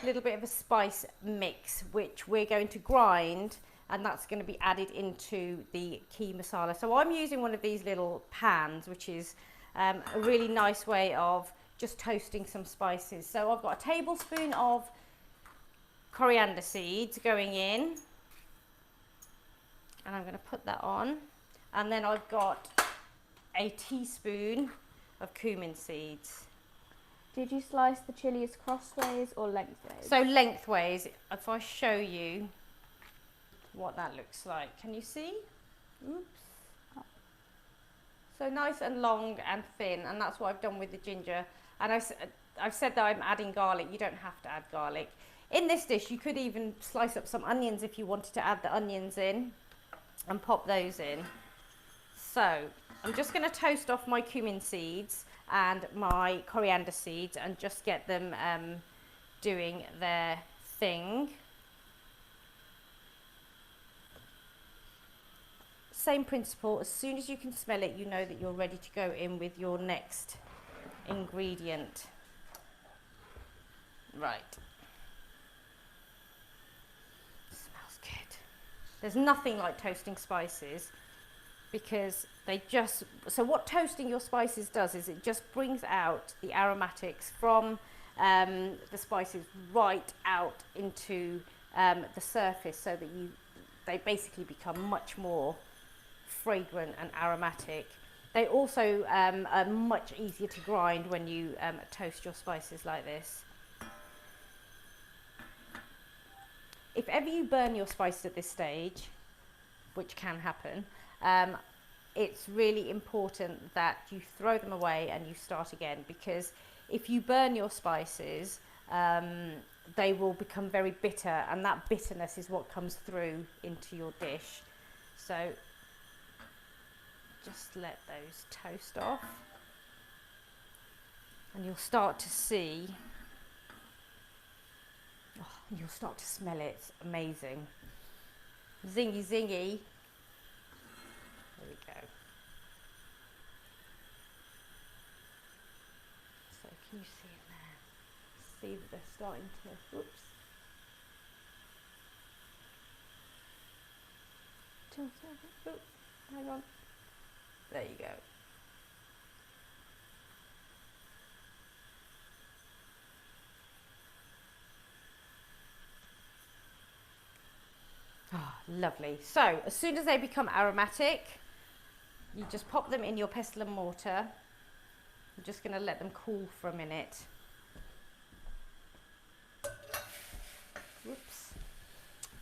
little bit of a spice mix, which we're going to grind, and that's going to be added into the key masala. So I'm using one of these little pans, which is a really nice way of just toasting some spices. So I've got a tablespoon of coriander seeds going in, and I'm going to put that on, and then I've got a teaspoon of cumin seeds. Did you slice the chilies crossways or lengthways? So lengthways, if I show you what that looks like, can you see? Oops. Oh. So nice and long and thin, and that's what I've done with the ginger. And I've said that I'm adding garlic. You don't have to add garlic. In this dish, you could even slice up some onions if you wanted to add the onions in and pop those in. So I'm just going to toast off my cumin seeds and my coriander seeds and just get them doing their thing. Same principle, as soon as you can smell it, you know that you're ready to go in with your next ingredient. Right. Smells good. There's nothing like toasting spices, because they just, so what toasting your spices does is it just brings out the aromatics from the spices right out into the surface, so that they basically become much more fragrant and aromatic. They also are much easier to grind when you toast your spices like this. If ever you burn your spices at this stage, which can happen, it's really important that you throw them away and you start again, because if you burn your spices, they will become very bitter, and that bitterness is what comes through into your dish. So just let those toast off. And you'll start to see, you'll start to smell it. It's amazing. Zingy, zingy. There we go. So can you see it there? See that they're starting to, whoops. Oops, hang on. There you go. Ah, lovely. So as soon as they become aromatic, you just pop them in your pestle and mortar. I'm just going to let them cool for a minute. Whoops.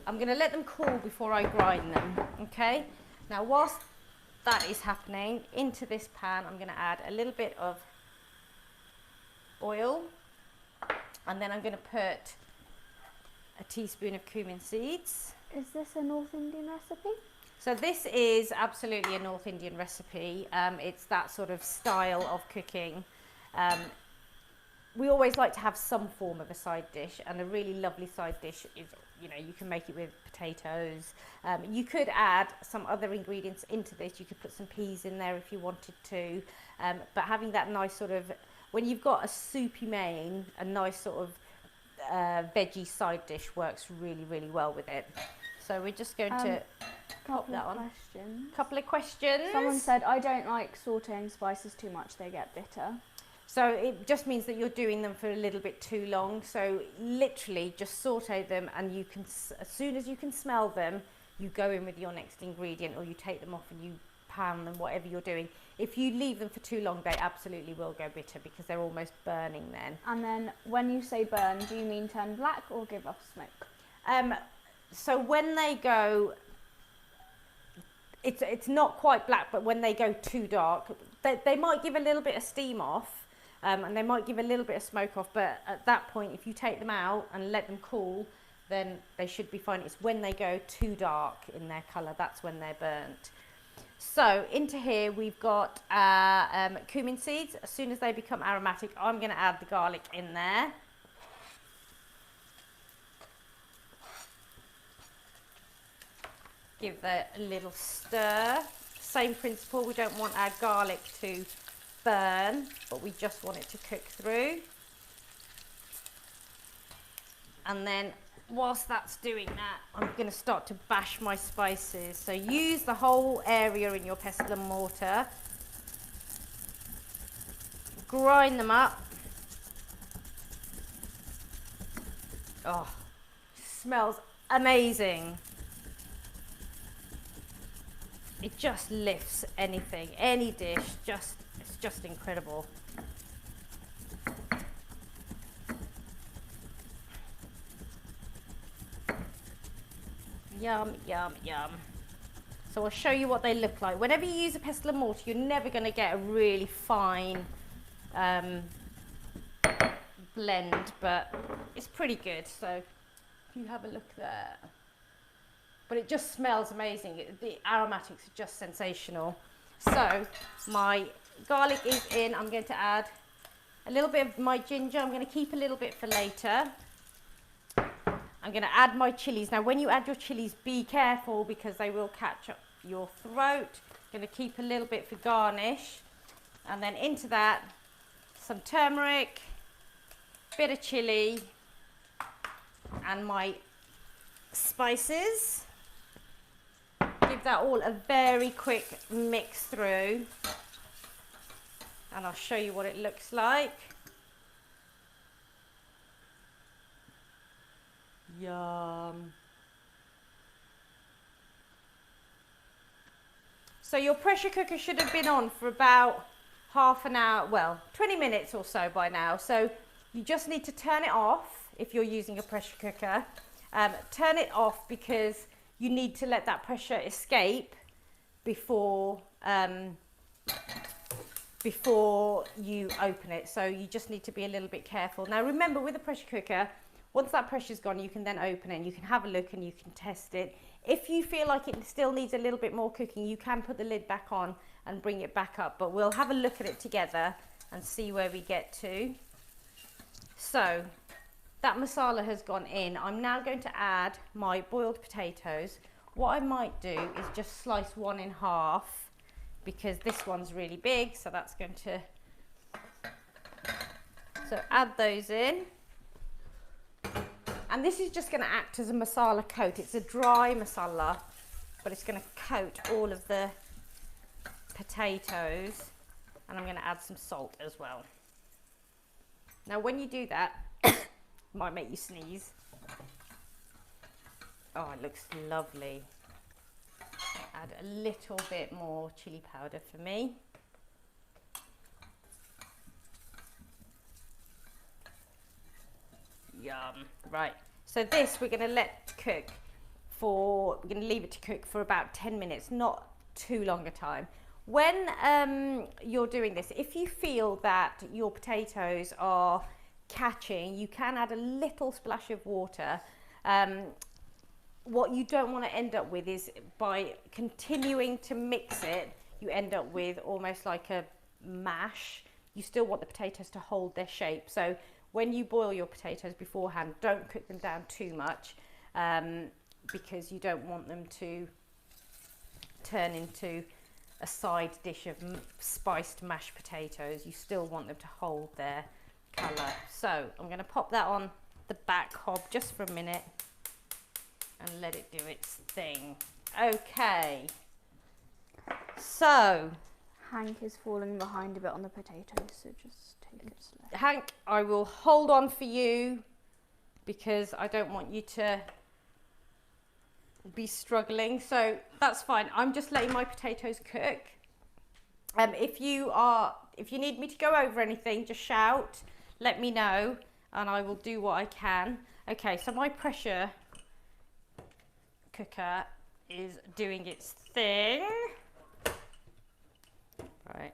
I'm going to let them cool before I grind them, okay? Now whilst that is happening, into this pan I'm going to add a little bit of oil, and then I'm going to put a teaspoon of cumin seeds. Is this a North Indian recipe? So this is absolutely a North Indian recipe. It's that sort of style of cooking. We always like to have some form of a side dish, and a really lovely side dish is, you know, you can make it with potatoes. You could add some other ingredients into this. You could put some peas in there if you wanted to, but having that nice sort of, when you've got a soupy main, a nice sort of veggie side dish works really, really well with it. So we're just going to pop that on. Couple of questions. Someone said, I don't like sauteing spices too much, they get bitter. So it just means that you're doing them for a little bit too long. So literally just saute them, and you can, as soon as you can smell them, you go in with your next ingredient, or you take them off and you pan them, whatever you're doing. If you leave them for too long, they absolutely will go bitter because they're almost burning then. And then when you say burn, do you mean turn black or give off smoke? So when they go, it's not quite black, but when they go too dark, they might give a little bit of steam off, and they might give a little bit of smoke off, but at that point, if you take them out and let them cool, then they should be fine. It's when they go too dark in their colour, that's when they're burnt. So into here we've got cumin seeds. As soon as they become aromatic, I'm going to add the garlic in there. Give that a little stir. Same principle, we don't want our garlic to burn, but we just want it to cook through. And then whilst that's doing that, I'm going to start to bash my spices. So use the whole area in your pestle and mortar. Grind them up. Oh, smells amazing. It just lifts anything, any dish, it's just incredible. Yum, yum, yum. So I'll show you what they look like. Whenever you use a pestle and mortar, you're never going to get a really fine blend, but it's pretty good. So if you have a look there. But it just smells amazing. The aromatics are just sensational. So my garlic is in. I'm going to add a little bit of my ginger. I'm going to keep a little bit for later. I'm going to add my chilies. Now when you add your chilies, be careful because they will catch up your throat. I'm going to keep a little bit for garnish. And then into that, some turmeric, bit of chili, and my spices. Give that all a very quick mix through, and I'll show you what it looks like. Yum. So your pressure cooker should have been on for about half an hour, well, 20 minutes or so by now. So you just need to turn it off if you're using a pressure cooker. Turn it off because you need to let that pressure escape before you open it. So you just need to be a little bit careful. Now remember, with a pressure cooker, once that pressure's gone, you can then open it and you can have a look and you can test it. If you feel like it still needs a little bit more cooking, you can put the lid back on and bring it back up, but we'll have a look at it together and see where we get to. So that masala has gone in. I'm now going to add my boiled potatoes. What I might do is just slice one in half because this one's really big, so that's going to, so add those in. And this is just going to act as a masala coat. It's a dry masala, but it's going to coat all of the potatoes. And I'm going to add some salt as well. Now when you do that, might make you sneeze. Oh, it looks lovely. Add a little bit more chili powder for me. Yum. Right, so this we're going to let cook for, we're going to leave it to cook for about 10 minutes, not too long a time. When you're doing this, if you feel that your potatoes are catching, you can add a little splash of water. What you don't want to end up with is by continuing to mix it, you end up with almost like a mash. You still want the potatoes to hold their shape. So when you boil your potatoes beforehand, don't cook them down too much because you don't want them to turn into a side dish of spiced mashed potatoes. You still want them to hold their colour. So I'm going to pop that on the back hob just for a minute and let it do its thing. Okay, so Hank is falling behind a bit on the potatoes, so just take it slow. Hank, I will hold on for you because I don't want you to be struggling, so that's fine. I'm just letting my potatoes cook. If you need me to go over anything, just shout, let me know, and I will do what I can. Okay, so my pressure cooker is doing its thing. Right.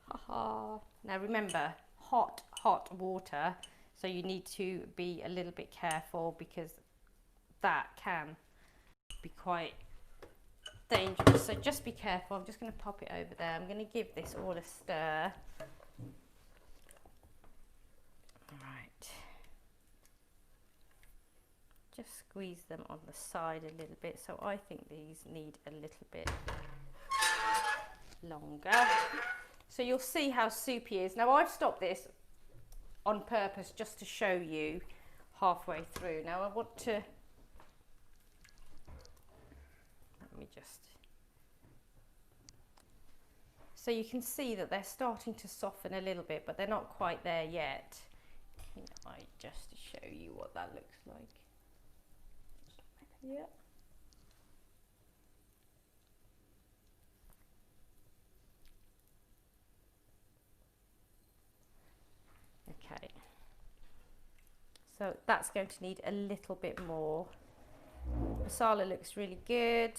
Haha. Now remember, hot water, so you need to be a little bit careful because that can be quite dangerous, so just be careful. I'm just going to pop it over there. I'm going to give this all a stir. Right, just squeeze them on the side a little bit. So I think these need a little bit longer, so you'll see how soupy it is. Now I've stopped this on purpose just to show you halfway through. Now I want to, let me just, so you can see that they're starting to soften a little bit, but they're not quite there yet. Just to show you what that looks like. Yeah. Okay. So that's going to need a little bit more. Masala looks really good.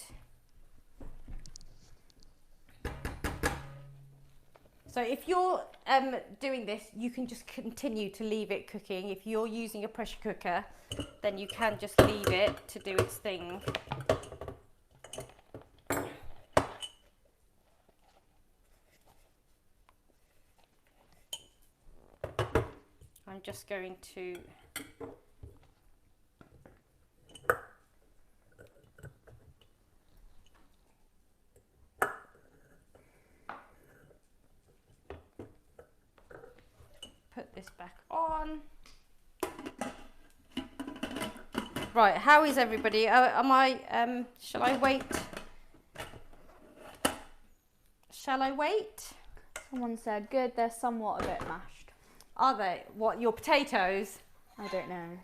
So if you're doing this, you can just continue to leave it cooking. If you're using a pressure cooker, then you can just leave it to do its thing. I'm just going to put this back on. Right, how is everybody? Shall I wait? Shall I wait? Someone said, good, they're somewhat a bit mashed. Are they? What, your potatoes? I don't know.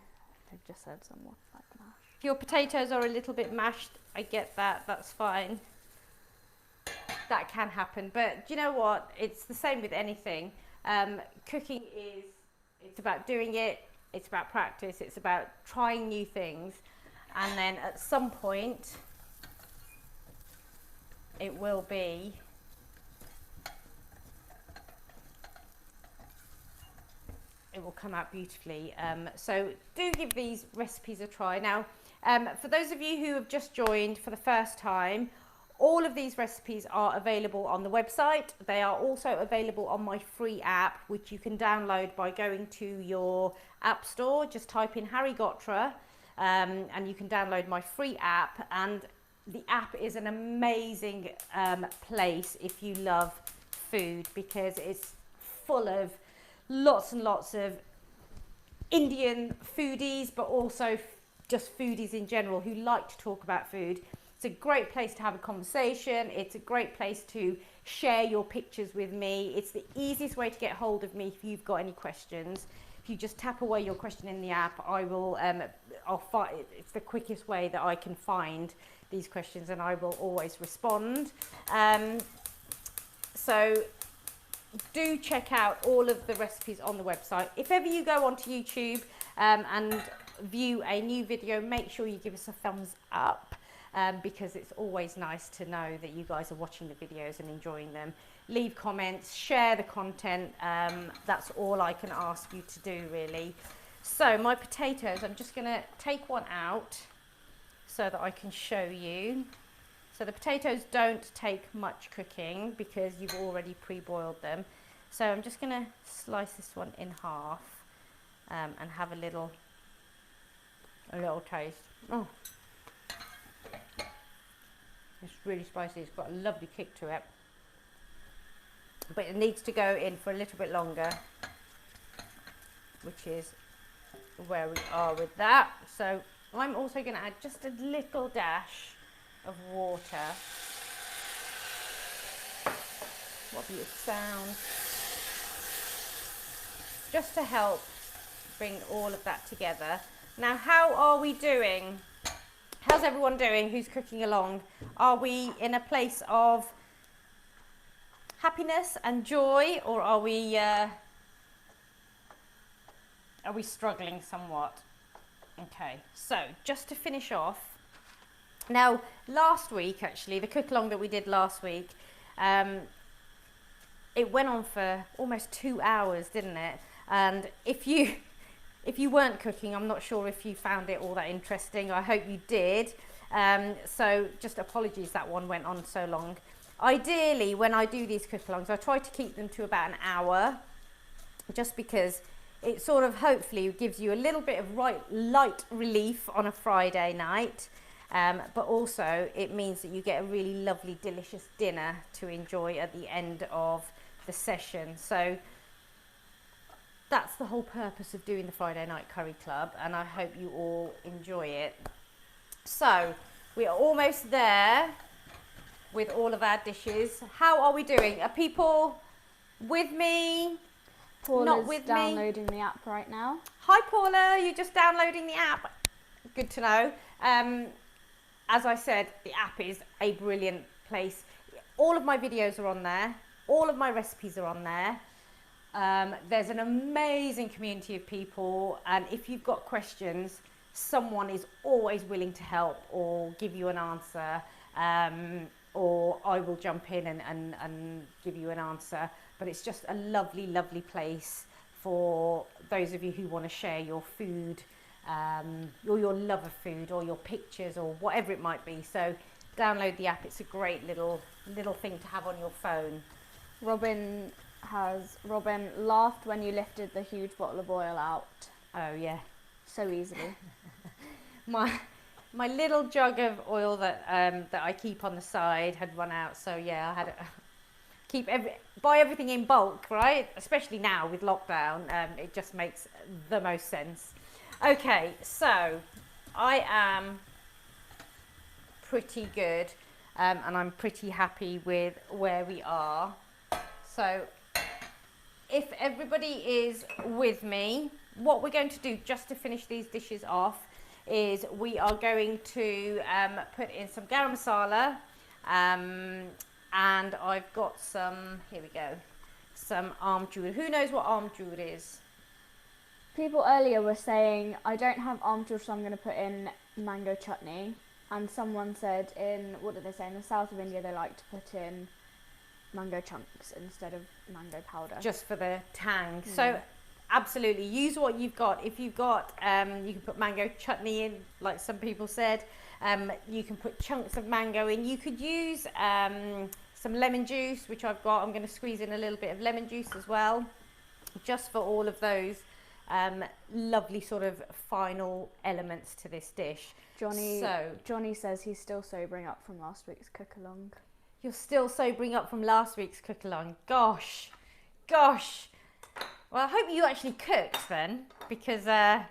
They've just said somewhat like mashed. If your potatoes are a little bit mashed, I get that, that's fine. That can happen, but do you know what? It's the same with anything. Cooking it's about doing it, it's about practice, it's about trying new things, and then at some point it will come out beautifully. So do give these recipes a try. Now, for those of you who have just joined for the first time, All of these recipes are available on the website. They are also available on my free app, which you can download by going to your app store. Just type in Harry Ghotra, and you can download my free app. And the app is an amazing place if you love food, because it's full of lots and lots of Indian foodies, but also just foodies in general who like to talk about food. It's a great place to have a conversation. It's a great place to share your pictures with me. It's the easiest way to get hold of me if you've got any questions. If you just tap away your question in the app, it's the quickest way that I can find these questions, and I will always respond. So do check out all of the recipes on the website. If ever you go onto YouTube and view a new video, make sure you give us a thumbs up. Because it's always nice to know that you guys are watching the videos and enjoying them. Leave comments, share the content. That's all I can ask you to do, really. So my potatoes, I'm just going to take one out so that I can show you. So the potatoes don't take much cooking because you've already pre-boiled them. So I'm just going to slice this one in half and have a little taste. Oh. It's really spicy. It's got a lovely kick to it, but it needs to go in for a little bit longer, which is where we are with that. So I'm also going to add just a little dash of water. What a beautiful sound. Just to help bring all of that together. Now, how are we doing? How's everyone doing who's cooking along? Are we in a place of happiness and joy, or are we struggling somewhat? Okay, so just to finish off, now last week, actually, the cook along that we did last week, it went on for almost 2 hours, didn't it? And if you weren't cooking, I'm not sure if you found it all that interesting. I hope you did. So just apologies that one went on so long. Ideally, when I do these cook-alongs, I try to keep them to about an hour, just because it sort of hopefully gives you a little bit of light relief on a Friday night. But also it means that you get a really lovely, delicious dinner to enjoy at the end of the session. So that's the whole purpose of doing the Friday Night Curry Club, and I hope you all enjoy it. So we are almost there with all of our dishes. How are we doing? Are people with me? Paula's not with downloading me? the app right now. Hi Paula, you're just downloading the app. Good to know. As I said, the app is a brilliant place. All of my videos are on there. All of my recipes are on there. There's an amazing community of people, and if you've got questions, someone is always willing to help or give you an answer, or I will jump in and give you an answer. But it's just a lovely, lovely place for those of you who want to share your food, or your love of food, or your pictures, or whatever it might be. So download the app. It's a great little thing to have on your phone. Robin laughed when you lifted the huge bottle of oil out. Oh yeah, so easily. my little jug of oil that I keep on the side had run out, so yeah, I had to buy everything in bulk, right? Especially now with lockdown, it just makes the most sense. Okay, so I am pretty good, and I'm pretty happy with where we are. So if everybody is with me, what we're going to do just to finish these dishes off is we are going to put in some garam masala, and I've got some, here we go, some amchur. Who knows what amchur is? People earlier were saying, I don't have amchur, so I'm going to put in mango chutney. And someone said what did they say, in the south of India they like to put in mango chunks instead of mango powder. Just for the tang. So absolutely, use what you've got. If you've got, you can put mango chutney in, like some people said. You can put chunks of mango in. You could use some lemon juice, which I've got. I'm going to squeeze in a little bit of lemon juice as well, just for all of those lovely sort of final elements to this dish. Johnny says he's still sobering up from last week's cook along. You're still sobering up from last week's cook along. Gosh. Well, I hope you actually cooked then, because that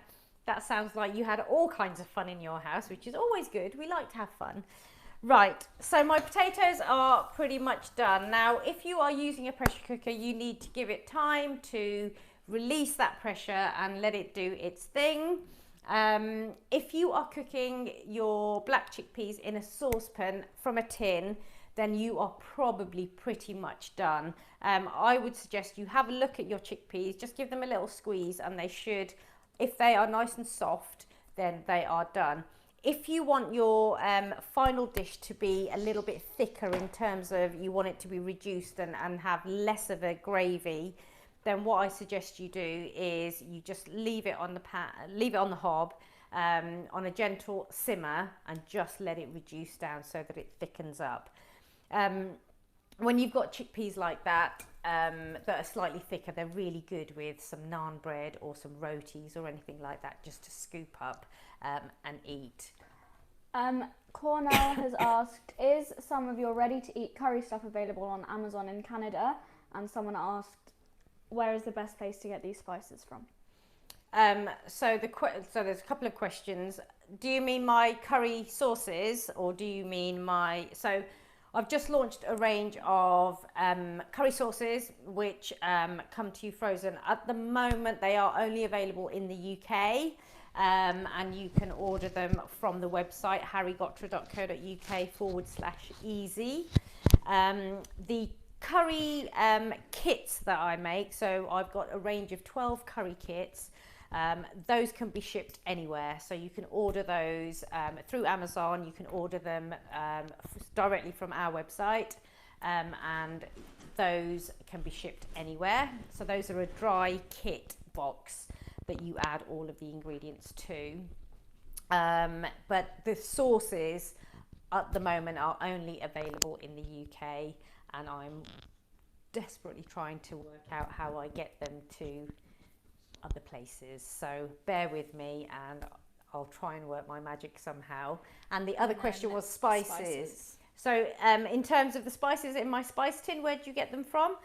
sounds like you had all kinds of fun in your house, which is always good. We like to have fun. Right, so my potatoes are pretty much done. Now, if you are using a pressure cooker, you need to give it time to release that pressure and let it do its thing. If you are cooking your black chickpeas in a saucepan from a tin, then you are probably pretty much done. I would suggest you have a look at your chickpeas, just give them a little squeeze, and they should, if they are nice and soft, then they are done. If you want your final dish to be a little bit thicker in terms of you want it to be reduced and have less of a gravy, then what I suggest you do is you just leave it on the hob on a gentle simmer and just let it reduce down so that it thickens up. When you've got chickpeas like that that are slightly thicker, they're really good with some naan bread or some rotis or anything like that, just to scoop up and eat. Cornell has asked, is some of your ready-to-eat curry stuff available on Amazon in Canada? And someone asked, where is the best place to get these spices from? So there's a couple of questions. Do you mean my curry sauces, or do you mean so I've just launched a range of curry sauces which come to you frozen. At the moment they are only available in the UK, and you can order them from the website harrygotra.co.uk/easy. The curry kits that I make, so I've got a range of 12 curry kits. Those can be shipped anywhere, so you can order those through Amazon. You can order them directly from our website, and those can be shipped anywhere. So those are a dry kit box that you add all of the ingredients to, but the sauces at the moment are only available in the UK, and I'm desperately trying to work out how I get them to other places, so bear with me and I'll try and work my magic somehow. And the other question was spices. So in terms of the spices in my spice tin, where do you get them from?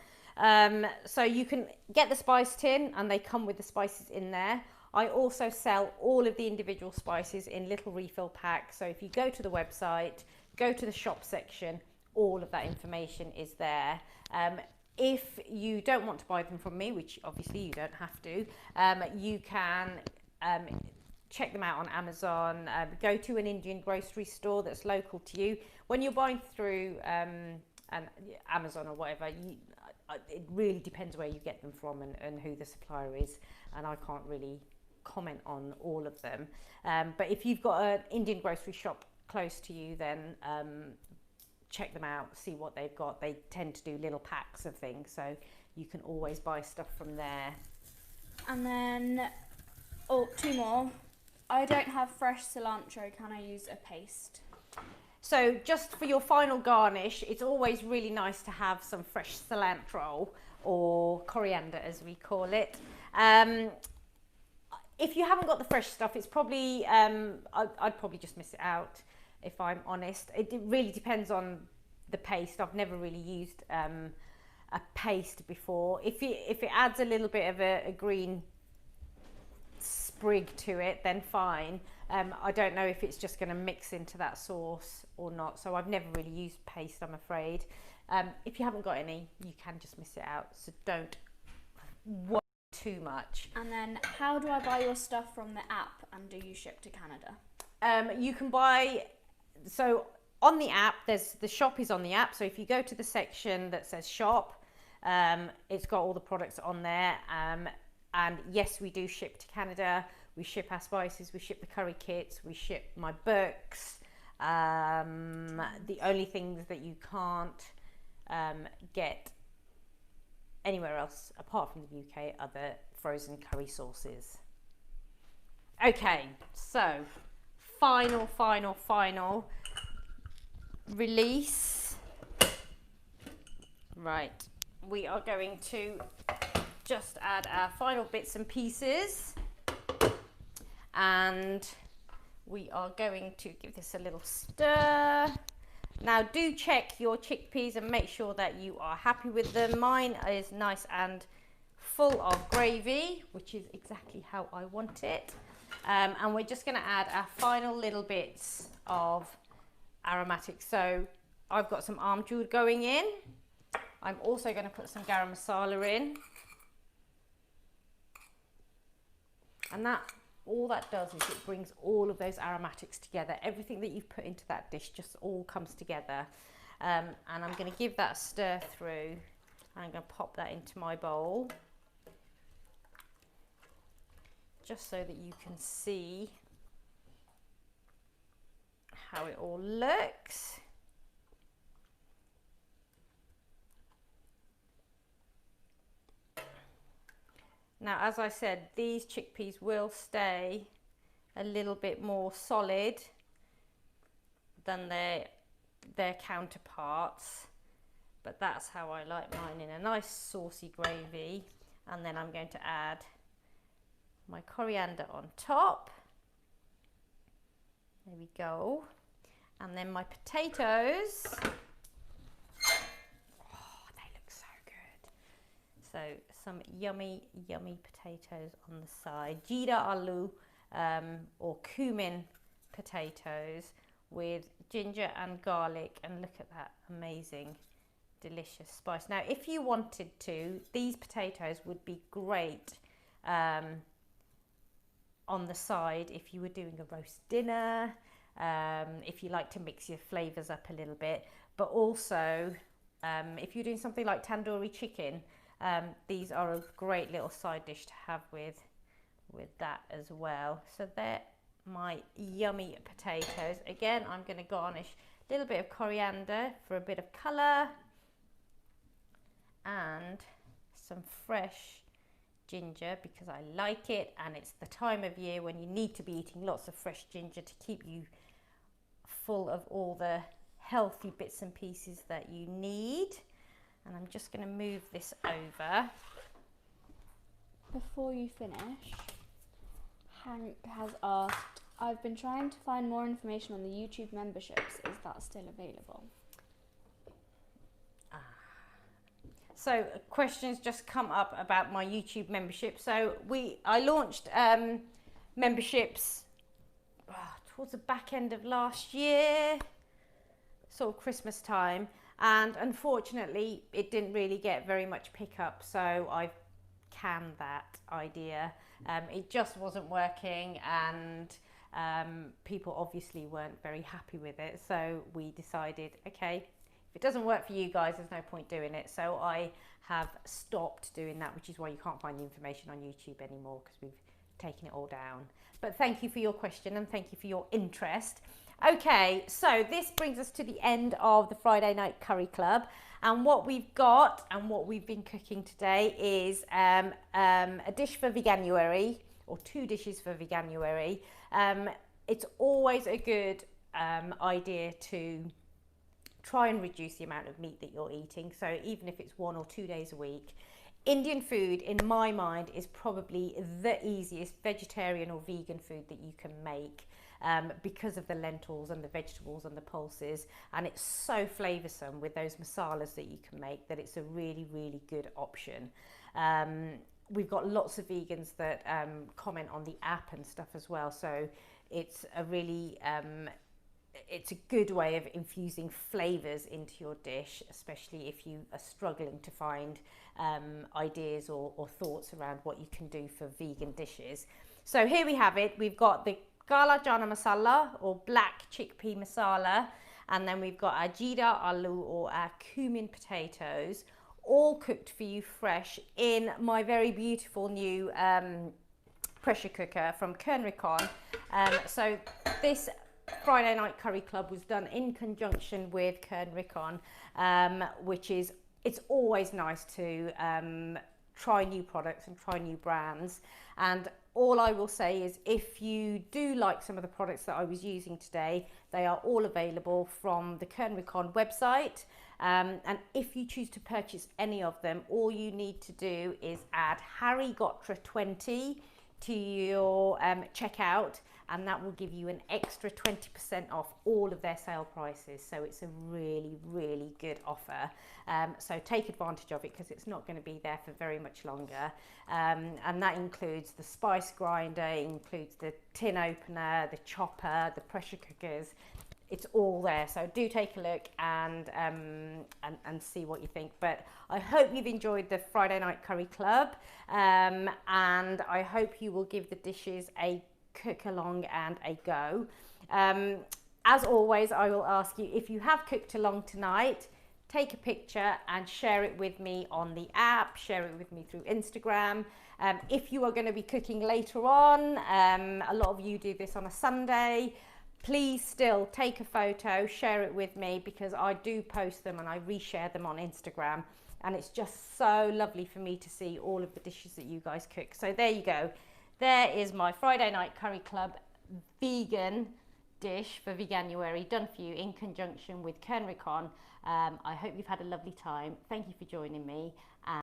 So you can get the spice tin and they come with the spices in there. I also sell all of the individual spices in little refill packs, so if you go to the website, go to the shop section, all of that information is there. If you don't want to buy them from me, which obviously you don't have to, you can check them out on Amazon, go to an Indian grocery store that's local to you. When you're buying through Amazon or whatever, it really depends where you get them from and who the supplier is, and I can't really comment on all of them. But if you've got an Indian grocery shop close to you, then check them out, see what they've got. They tend to do little packs of things, so you can always buy stuff from there. And then, two more. I don't have fresh cilantro, can I use a paste? So just for your final garnish, it's always really nice to have some fresh cilantro, or coriander as we call it. If you haven't got the fresh stuff, it's probably, I'd probably just miss it out, if I'm honest. It really depends on the paste. I've never really used a paste before. If it adds a little bit of a green sprig to it, then fine. I don't know if it's just going to mix into that sauce or not, so I've never really used paste, I'm afraid. If you haven't got any, you can just miss it out, so don't worry too much. And then, how do I buy your stuff from the app, and do you ship to Canada? You can buy, so on the app, the shop is on the app, so if you go to the section that says shop, it's got all the products on there, and yes, we do ship to Canada. We ship our spices, we ship the curry kits, we ship my books. The only things that you can't get anywhere else apart from the UK are the frozen curry sauces. Okay, so final release. Right, we are going to just add our final bits and pieces, and we are going to give this a little stir. Now do check your chickpeas and make sure that you are happy with them. Mine is nice and full of gravy, which is exactly how I want it. And we're just going to add our final little bits of aromatics. So I've got some amchur going in. I'm also going to put some garam masala in. And that, all that does is it brings all of those aromatics together. Everything that you've put into that dish just all comes together. And I'm going to give that a stir through. I'm going to pop that into my bowl, just so that you can see how it all looks. Now, as I said, these chickpeas will stay a little bit more solid than their counterparts, but that's how I like mine, in a nice saucy gravy. And then I'm going to add my coriander on top. There we go. And then my potatoes. Oh, they look so good. So some yummy potatoes on the side. Jeera aloo or cumin potatoes with ginger and garlic, and look at that amazing delicious spice. Now if you wanted to, these potatoes would be great on the side if you were doing a roast dinner, if you like to mix your flavors up a little bit, but also if you're doing something like tandoori chicken, these are a great little side dish to have with that as well. So they're my yummy potatoes. Again, I'm going to garnish a little bit of coriander for a bit of colour, and some fresh ginger because I like it, and it's the time of year when you need to be eating lots of fresh ginger to keep you full of all the healthy bits and pieces that you need. And I'm just going to move this over. Before you finish, Hank has asked, I've been trying to find more information on the YouTube memberships. Is that still available? So questions just come up about my YouTube membership. So I launched memberships towards the back end of last year, sort of Christmas time, and unfortunately it didn't really get very much pickup, so I've canned that idea. It just wasn't working, and people obviously weren't very happy with it, so we decided, okay, if it doesn't work for you guys, there's no point doing it. So I have stopped doing that, which is why you can't find the information on YouTube anymore, because we've taken it all down. But thank you for your question, and thank you for your interest. Okay, so this brings us to the end of the Friday Night Curry Club, and what we've got and what we've been cooking today is a dish for Veganuary, or two dishes for Veganuary. It's always a good idea to try and reduce the amount of meat that you're eating, so even if it's 1 or 2 days a week. Indian food, in my mind, is probably the easiest vegetarian or vegan food that you can make, because of the lentils and the vegetables and the pulses, and it's so flavoursome with those masalas that you can make, that it's a really good option. We've got lots of vegans that comment on the app and stuff as well, so it's a really it's a good way of infusing flavours into your dish, especially if you are struggling to find ideas or thoughts around what you can do for vegan dishes. So here we have it. We've got the Kala Chana Masala, or black chickpea masala, and then we've got our jeera aloo, or our cumin potatoes, all cooked for you fresh in my very beautiful new pressure cooker from Kernrikon. So this Friday Night Curry Club was done in conjunction with Kernrikon, which is, it's always nice to try new products and try new brands. And all I will say is if you do like some of the products that I was using today, they are all available from the Kernrikon website. And if you choose to purchase any of them, all you need to do is add Harry Ghotra 20 to your checkout, and that will give you an extra 20% off all of their sale prices. So it's a really, really good offer. So take advantage of it, because it's not going to be there for very much longer. And that includes the spice grinder, it includes the tin opener, the chopper, the pressure cookers. It's all there, so do take a look and see what you think. But I hope you've enjoyed the Friday Night Curry Club, and I hope you will give the dishes a cook along and a go. As always, I will ask you, if you have cooked along tonight, take a picture and share it with me on the app, share it with me through Instagram. If you are going to be cooking later on, a lot of you do this on a Sunday, please still take a photo, share it with me, because I do post them and I reshare them on Instagram, and it's just so lovely for me to see all of the dishes that you guys cook. So there you go. There is my Friday Night Curry Club vegan dish for Veganuary, done for you in conjunction with Kernrikon. I hope you've had a lovely time. Thank you for joining me.